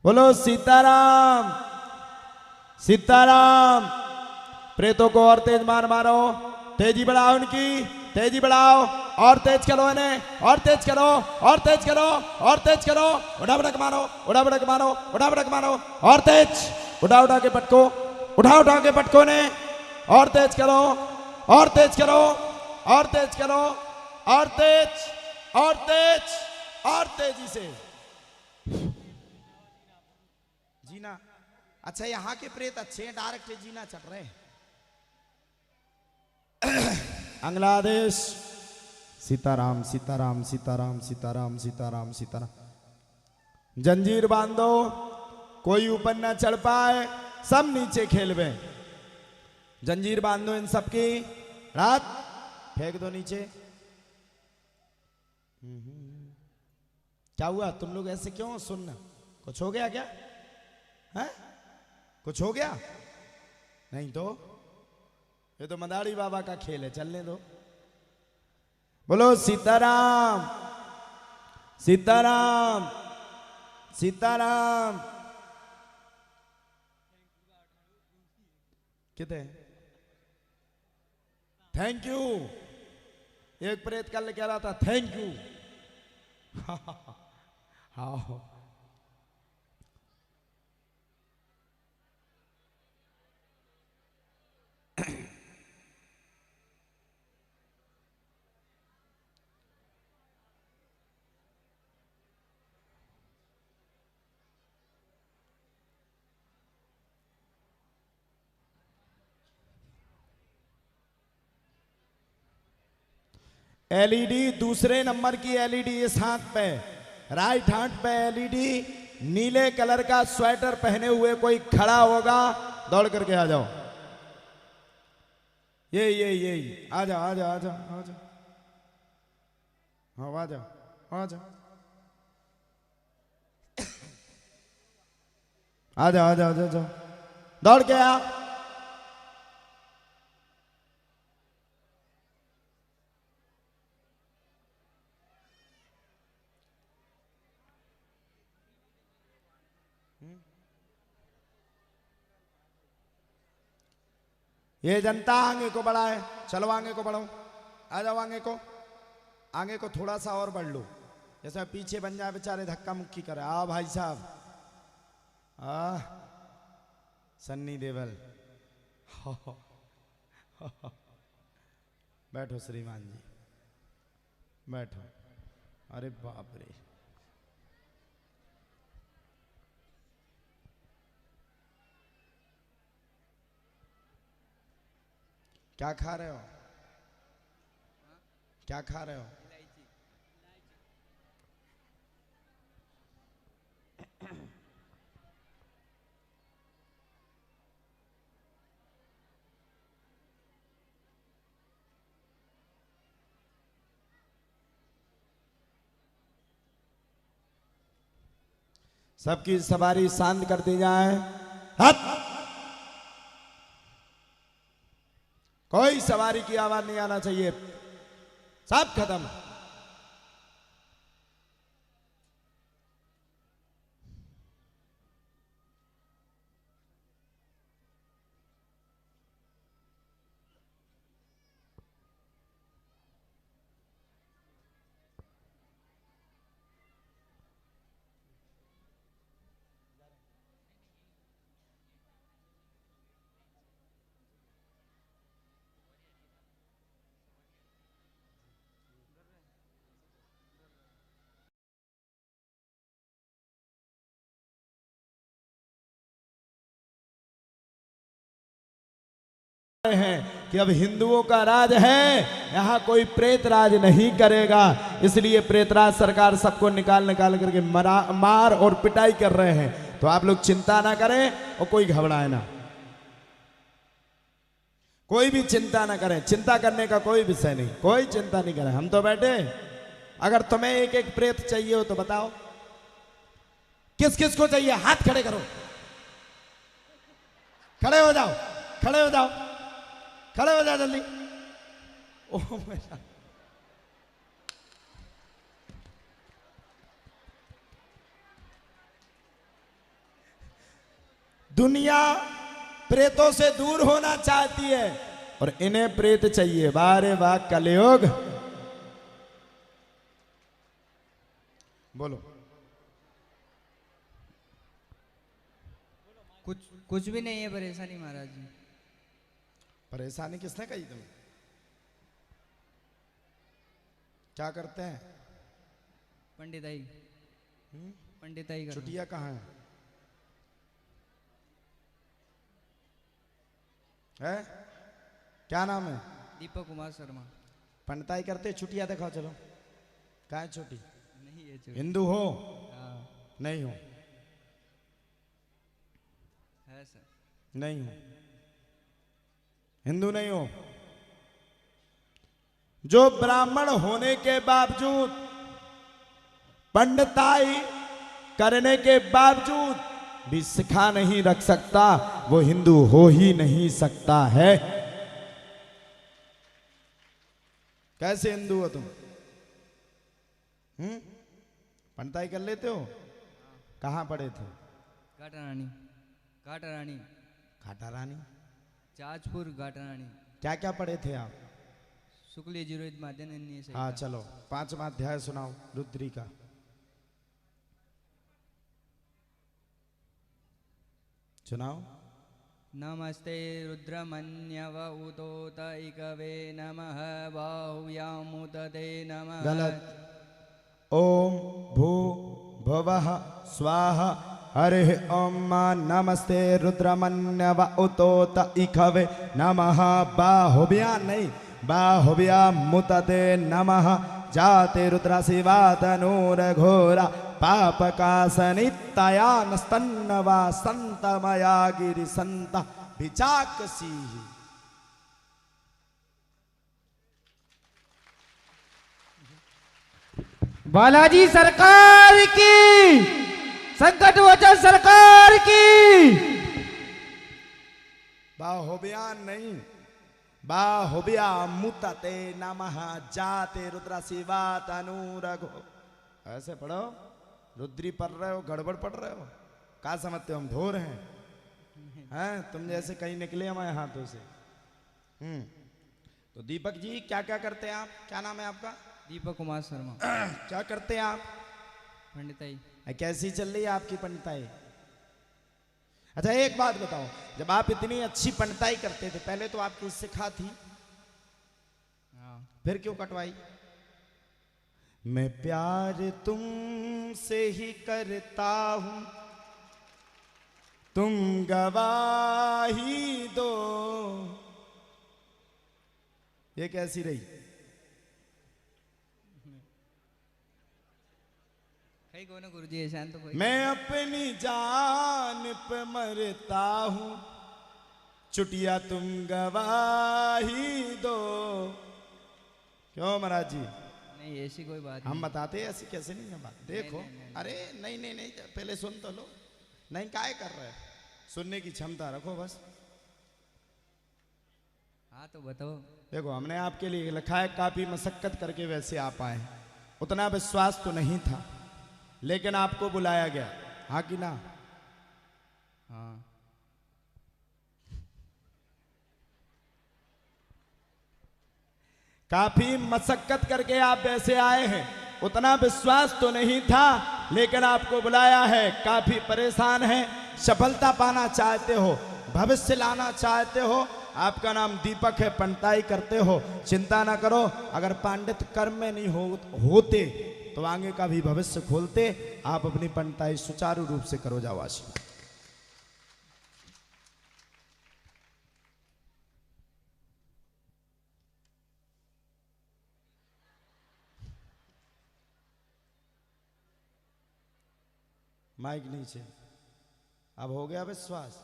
A: बोलो सीताराम, सीताराम। प्रेतों को और तेज मार मारो, तेजी बढ़ाओ इनकी, तेजी बढ़ाओ, और तेज करो इन्हें, और तेज करो, और तेज करो, और तेज करो। उड़ा बड़क मारो, उड़ा बड़क मारो, उड़ा बड़क मारो, और तेज, उठा उठा के पटको, उठा उठा के पटको ने, और तेज करो, और तेज करो, और तेज करो, और तेज, और तेज, और तेजी से जीना। अच्छा यहाँ के प्रेत अच्छे हैं, डायरेक्ट जीना चढ़ रहे हैं। बांग्लादेश, सीताराम सीताराम सीताराम सीताराम सीताराम सीताराम। जंजीर बांधो, कोई ऊपर ना चढ़ पाए, सब नीचे खेलवे। जंजीर बांधो इन सबकी, रात फेंक दो नीचे। क्या हुआ, तुम लोग ऐसे क्यों सुनना? कुछ हो गया क्या है? कुछ हो गया? नहीं तो ये तो मदारी बाबा का खेल है, चलने दो। बोलो सीताराम सीताराम सीताराम। कितने थैंक यू। एक प्रेत कल कह रहा था थैंक यू। हाँ एलईडी दूसरे नंबर की एलईडी इस हाथ पे, राइट हाथ पे एलईडी, नीले कलर का स्वेटर पहने हुए कोई खड़ा होगा, दौड़ करके आ जाओ। ये आ जाओ आ जाओ आ जाओ आ जाओ। हाँ आ जाओ आ जाओ आ जाओ आ जाओ आ जाओ, दौड़ के आ। ये जनता आगे को बढ़ाए, चलो आगे को बढ़ो, आ जाओ आगे को थोड़ा सा और बढ़ लो, जैसे पीछे बन जाए बेचारे धक्का मुक्की करे। आओ भाई साहब, सन्नी देवल। बैठो श्रीमान जी बैठो। अरे बाप रे, क्या खा रहे हो? क्या खा रहे हो? सबकी सवारी शांत कर दी जाए। हट! कोई सवारी की आवाज नहीं आना चाहिए, सब खत्म। हैं कि अब हिंदुओं का राज है, यहाँ कोई प्रेत राज नहीं करेगा, इसलिए प्रेतराज सरकार सबको निकाल निकाल करके मार और पिटाई कर रहे हैं। तो आप लोग चिंता ना करें और कोई घबराए ना, कोई भी चिंता ना करें, चिंता करने का कोई विषय नहीं, कोई चिंता नहीं करें, हम तो बैठे। अगर तुम्हें एक एक प्रेत चाहिए हो तो बताओ, किस किस को चाहिए? हाथ खड़े करो, खड़े हो जाओ, खड़े हो जाओ, खड़े हो जाओ जल्दी। ओह मेरा, दुनिया प्रेतों से दूर होना चाहती है और इन्हें प्रेत चाहिए। बारे वाह कलयुग। बोलो।
F: कुछ भी नहीं है परेशानी महाराज जी।
A: परेशानी किसने कही तुम्हें? क्या करते हैं?
F: पंडिताई। पंडिताई कर।
A: छुट्टियां कहाँ है? क्या नाम है?
F: दीपक कुमार शर्मा।
A: पंडिताई करते, छुट्टियां दिखाओ चलो। कहाँ है छोटी?
F: नहीं है छोटी।
A: हिंदू हो? नहीं हो?
F: है सर।
A: नहीं हो, हिंदू नहीं हो। जो ब्राह्मण होने के बावजूद, पंडिताई करने के बावजूद भी सिखा नहीं रख सकता, वो हिंदू हो ही नहीं सकता है। कैसे हिंदू हो तुम? पंडिताई कर लेते हो? कहाँ पढ़े थे?
J: घाटारानी। घाटारानी।
A: घाटारानी?
J: जाजपुर घाटारानी।
A: क्या क्या पढ़े थे आप?
J: शुक्ल यजुर्वेद माध्यम।
A: हाँ चलो 5वां अध्याय सुनाओ रुद्री का। सुनाओ।
J: नमस्ते रुद्रमन्यव उतोत इकवे नमः बाहुव्यामुदते नमः।
A: गलत। ओम भू भुवः स्वाहा हरिः ओम नमस्ते रुद्रमन्यव उतोत इखवे नमः बाहुव्या नहीं बाहुव्यामुदते नमः। जाते रुद्र शिवा तनूर घोरा पापकासनितया नस्तन्नवा संतमया गिरि संत विचाकसी।
I: बालाजी सरकार की, संकट मोचन सरकार की।
A: बाहुव्या नहीं बाहुव्या मुतते नमः। जाते रुद्र शिवा तनूर घो। ऐसे पढ़ो। रुद्री पढ़ रहे हो, गड़बड़ पढ़ रहे हो। क्या समझते हो हम ढोर हैं? हैं तुम जैसे कहीं निकले हमारे हाथों से। तो दीपक जी क्या क्या करते हैं आप? क्या नाम है आपका?
J: दीपक कुमार शर्मा।
A: क्या करते हैं आप?
J: पंडिताई।
A: कैसी चल रही है आपकी पंडिताई? अच्छा एक बात बताओ, जब आप इतनी अच्छी पंडिताई करते थे पहले तो आपकी सिखा थी, फिर क्यों कटवाई? मैं प्यार तुमसे ही करता हूं, तुम गवाही दो। ये कैसी रही?
J: कई कौन गुरुजी शांत कोई।
A: मैं अपनी जान पे मरता हूं, चुटिया तुम गवाही दो। क्यों महाराज जी?
J: नहीं ऐसी कोई बात
A: हम
J: नहीं।
A: बताते हैं ऐसी कैसे नहीं है बात। देखो
J: नहीं।
A: अरे नहीं नहीं नहीं पहले सुन तो लो। नहीं काय कर रहे? सुनने की क्षमता रखो बस।
J: हाँ तो बताओ।
A: देखो हमने आपके लिए लिखा है, काफी मशक्कत करके वैसे आप आए। उतना विश्वास तो नहीं था लेकिन आपको बुलाया गया, हाँ कि ना?
J: हाँ।
A: काफी मशक्कत करके आप वैसे आए हैं, उतना विश्वास तो नहीं था लेकिन आपको बुलाया है। काफी परेशान हैं, सफलता पाना चाहते हो, भविष्य लाना चाहते हो। आपका नाम दीपक है, पंडिताई करते हो, चिंता ना करो। अगर पांडित कर्म में नहीं होते तो आगे का भी भविष्य खोलते। आप अपनी पंडिताई सुचारू रूप से करो। जाओ आशीर्वाद। माइक नीचे। अब हो गया विश्वास?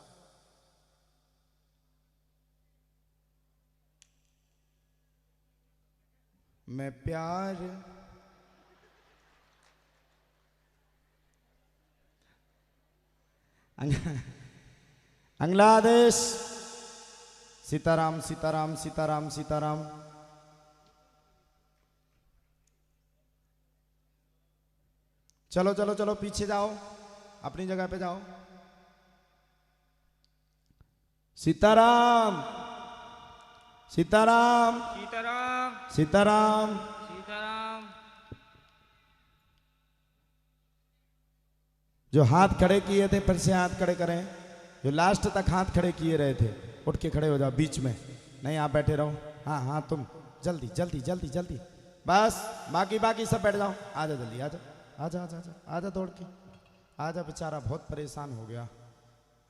A: मैं प्यार बांग्लादेश। सीताराम सीताराम सीताराम सीताराम। चलो चलो चलो पीछे जाओ, अपनी जगह पे जाओ। सीताराम सीताराम
I: सीताराम
A: सीताराम।
I: सीताराम।
A: जो हाथ खड़े किए थे फिर से हाथ खड़े करें। जो लास्ट तक हाथ खड़े किए रहे थे उठ के खड़े हो जाओ बीच में। नहीं आप बैठे रहो। हाँ हाँ तुम जल्दी जल्दी जल्दी जल्दी। बस बाकी बाकी सब बैठ जाओ। आजा जल्दी आजा आजा आजा आजा आजा दौड़ के आजा। बेचारा बहुत परेशान हो गया।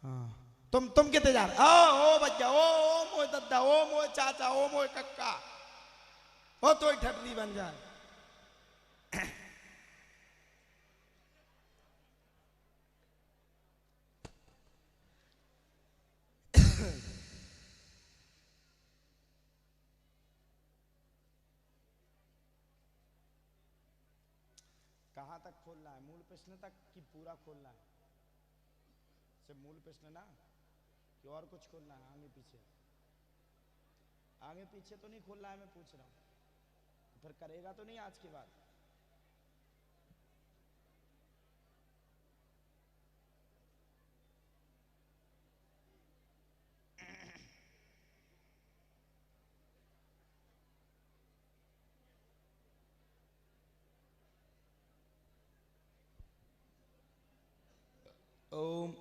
A: हाँ तुम कितने जा रहे? ओ बच्चा, ओ मोए दद्दा, ओ मोए चाचा, ओ मोए कक्का, ओ तो ठटरी बन जाए। कहाँ तक खोलना है? मूल प्रश्न तक कि पूरा खोलना है? सिर्फ मूल प्रश्न ना कि और कुछ खोलना है? आगे पीछे? आगे पीछे तो नहीं खोलना है, मैं पूछ रहा हूँ। फिर करेगा तो नहीं आज के बाद? ओम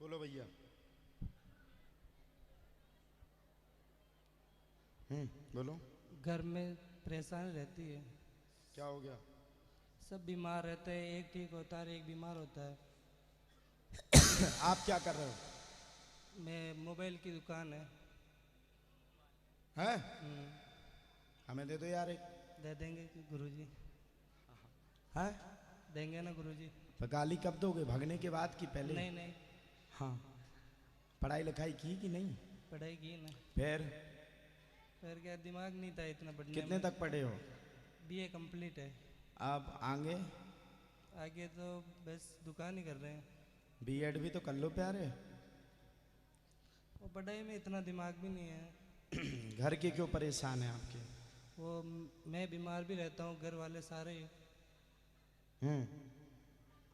A: बोलो भैया। बोलो।
K: घर में परेशानी रहती है।
A: क्या हो गया?
K: सब बीमार रहते हैं, एक ठीक होता है एक बीमार होता है।
A: आप क्या कर रहे हो?
K: मैं मोबाइल की दुकान है।
A: हैं? हमें दे दो यार एक।
K: दे देंगे गुरुजी।
A: हैं?
K: देंगे ना गुरुजी।
A: तो गाली कब दोगे? भगने के बाद की पहले?
K: नहीं नहीं।
A: हाँ। पढ़ाई लिखाई की कि नहीं?
K: पढ़ाई की ना।
A: फिर
K: क्या दिमाग नहीं था इतना पढ़ने।
A: कितने तक पढ़े हो?
K: बीए कंप्लीट है।
A: अब आगे?
K: आगे तो बस दुकान ही कर रहे हैं।
A: बीएड भी तो कर लो प्यारे।
K: वो पढ़ाई में इतना दिमाग भी नहीं है।
A: घर के क्यों परेशान है आपके?
K: वो मैं बीमार भी रहता हूँ, घर वाले सारे।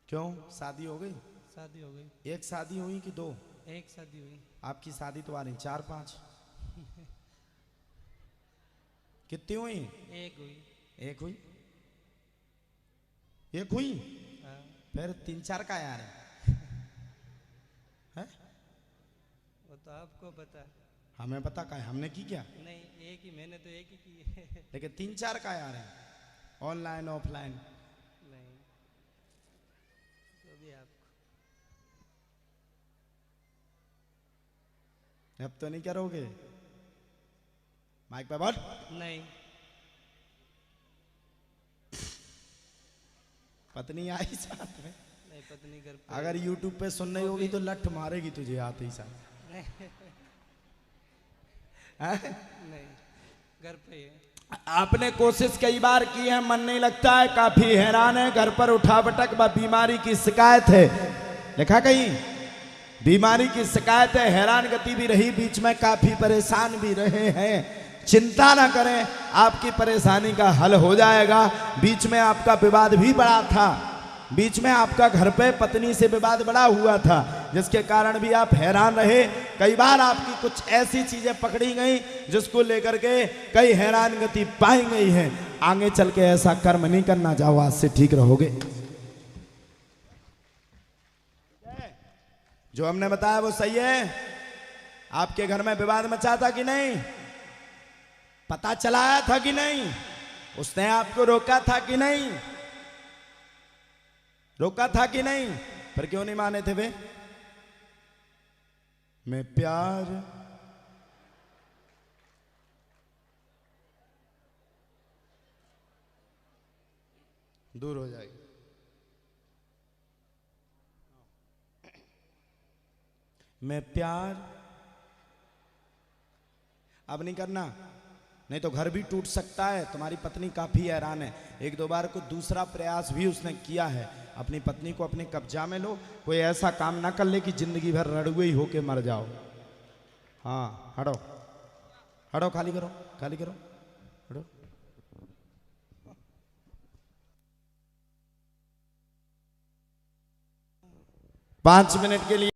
A: क्यों? शादी हो गई?
K: शादी हो गई।
A: एक शादी हुई कि दो?
K: एक शादी हुई।
A: आपकी शादी तो आ रही 4-5। कितनी हुई?
K: एक हुई।
A: एक हुई? एक हुई?
K: हाँ।
A: फिर 3-4 का यार है?
K: वो तो आपको पता।
A: हमें पता का है, हमने की क्या?
K: नहीं, एक ही, मैंने तो एक ही की है।
A: लेकिन 3-4 का यार है, ऑनलाइन ऑफलाइन।
K: नहीं, तो भी आपको
A: अब तो नहीं करोगे? माइक पे बोल।
K: नहीं।
A: पत्नी आई साथ में?
K: नहीं, पत्नी घर पे।
A: अगर YouTube पे सुन रही होगी तो लठ मारेगी तुझे आते ही साथ।
K: नहीं, घर पे है।
A: आपने कोशिश कई बार की है, मन नहीं लगता है, काफी हैरान है, घर पर उठापटक व बीमारी की शिकायत है। लिखा कहीं बीमारी की शिकायत है, हैरान गति भी रही, बीच में काफी परेशान भी रहे हैं। चिंता ना करें, आपकी परेशानी का हल हो जाएगा। बीच में आपका विवाद भी बड़ा था, बीच में आपका घर पे पत्नी से विवाद बड़ा हुआ था, जिसके कारण भी आप हैरान रहे। कई बार आपकी कुछ ऐसी चीजें पकड़ी गई जिसको लेकर के कई हैरान गति पाई गई है। आगे चल के ऐसा कर्म नहीं करना, जाओ आज से ठीक रहोगे। जो हमने बताया वो सही है? आपके घर में विवाद मचा था कि नहीं? पता चलाया था कि नहीं? उसने आपको रोका था कि नहीं? रोका था कि नहीं? फिर क्यों नहीं माने थे वे? मैं प्यार दूर हो जाएगी। मैं प्यार अब नहीं करना, नहीं तो घर भी टूट सकता है। तुम्हारी पत्नी काफी हैरान है, 1-2 बार को दूसरा प्रयास भी उसने किया है। अपनी पत्नी को अपने कब्जा में लो, कोई ऐसा काम ना कर ले कि जिंदगी भर रड़ुए ही होके मर जाओ। हाँ, हटो हटो, खाली करो, खाली करो, हटो। पाँच मिनट के लिए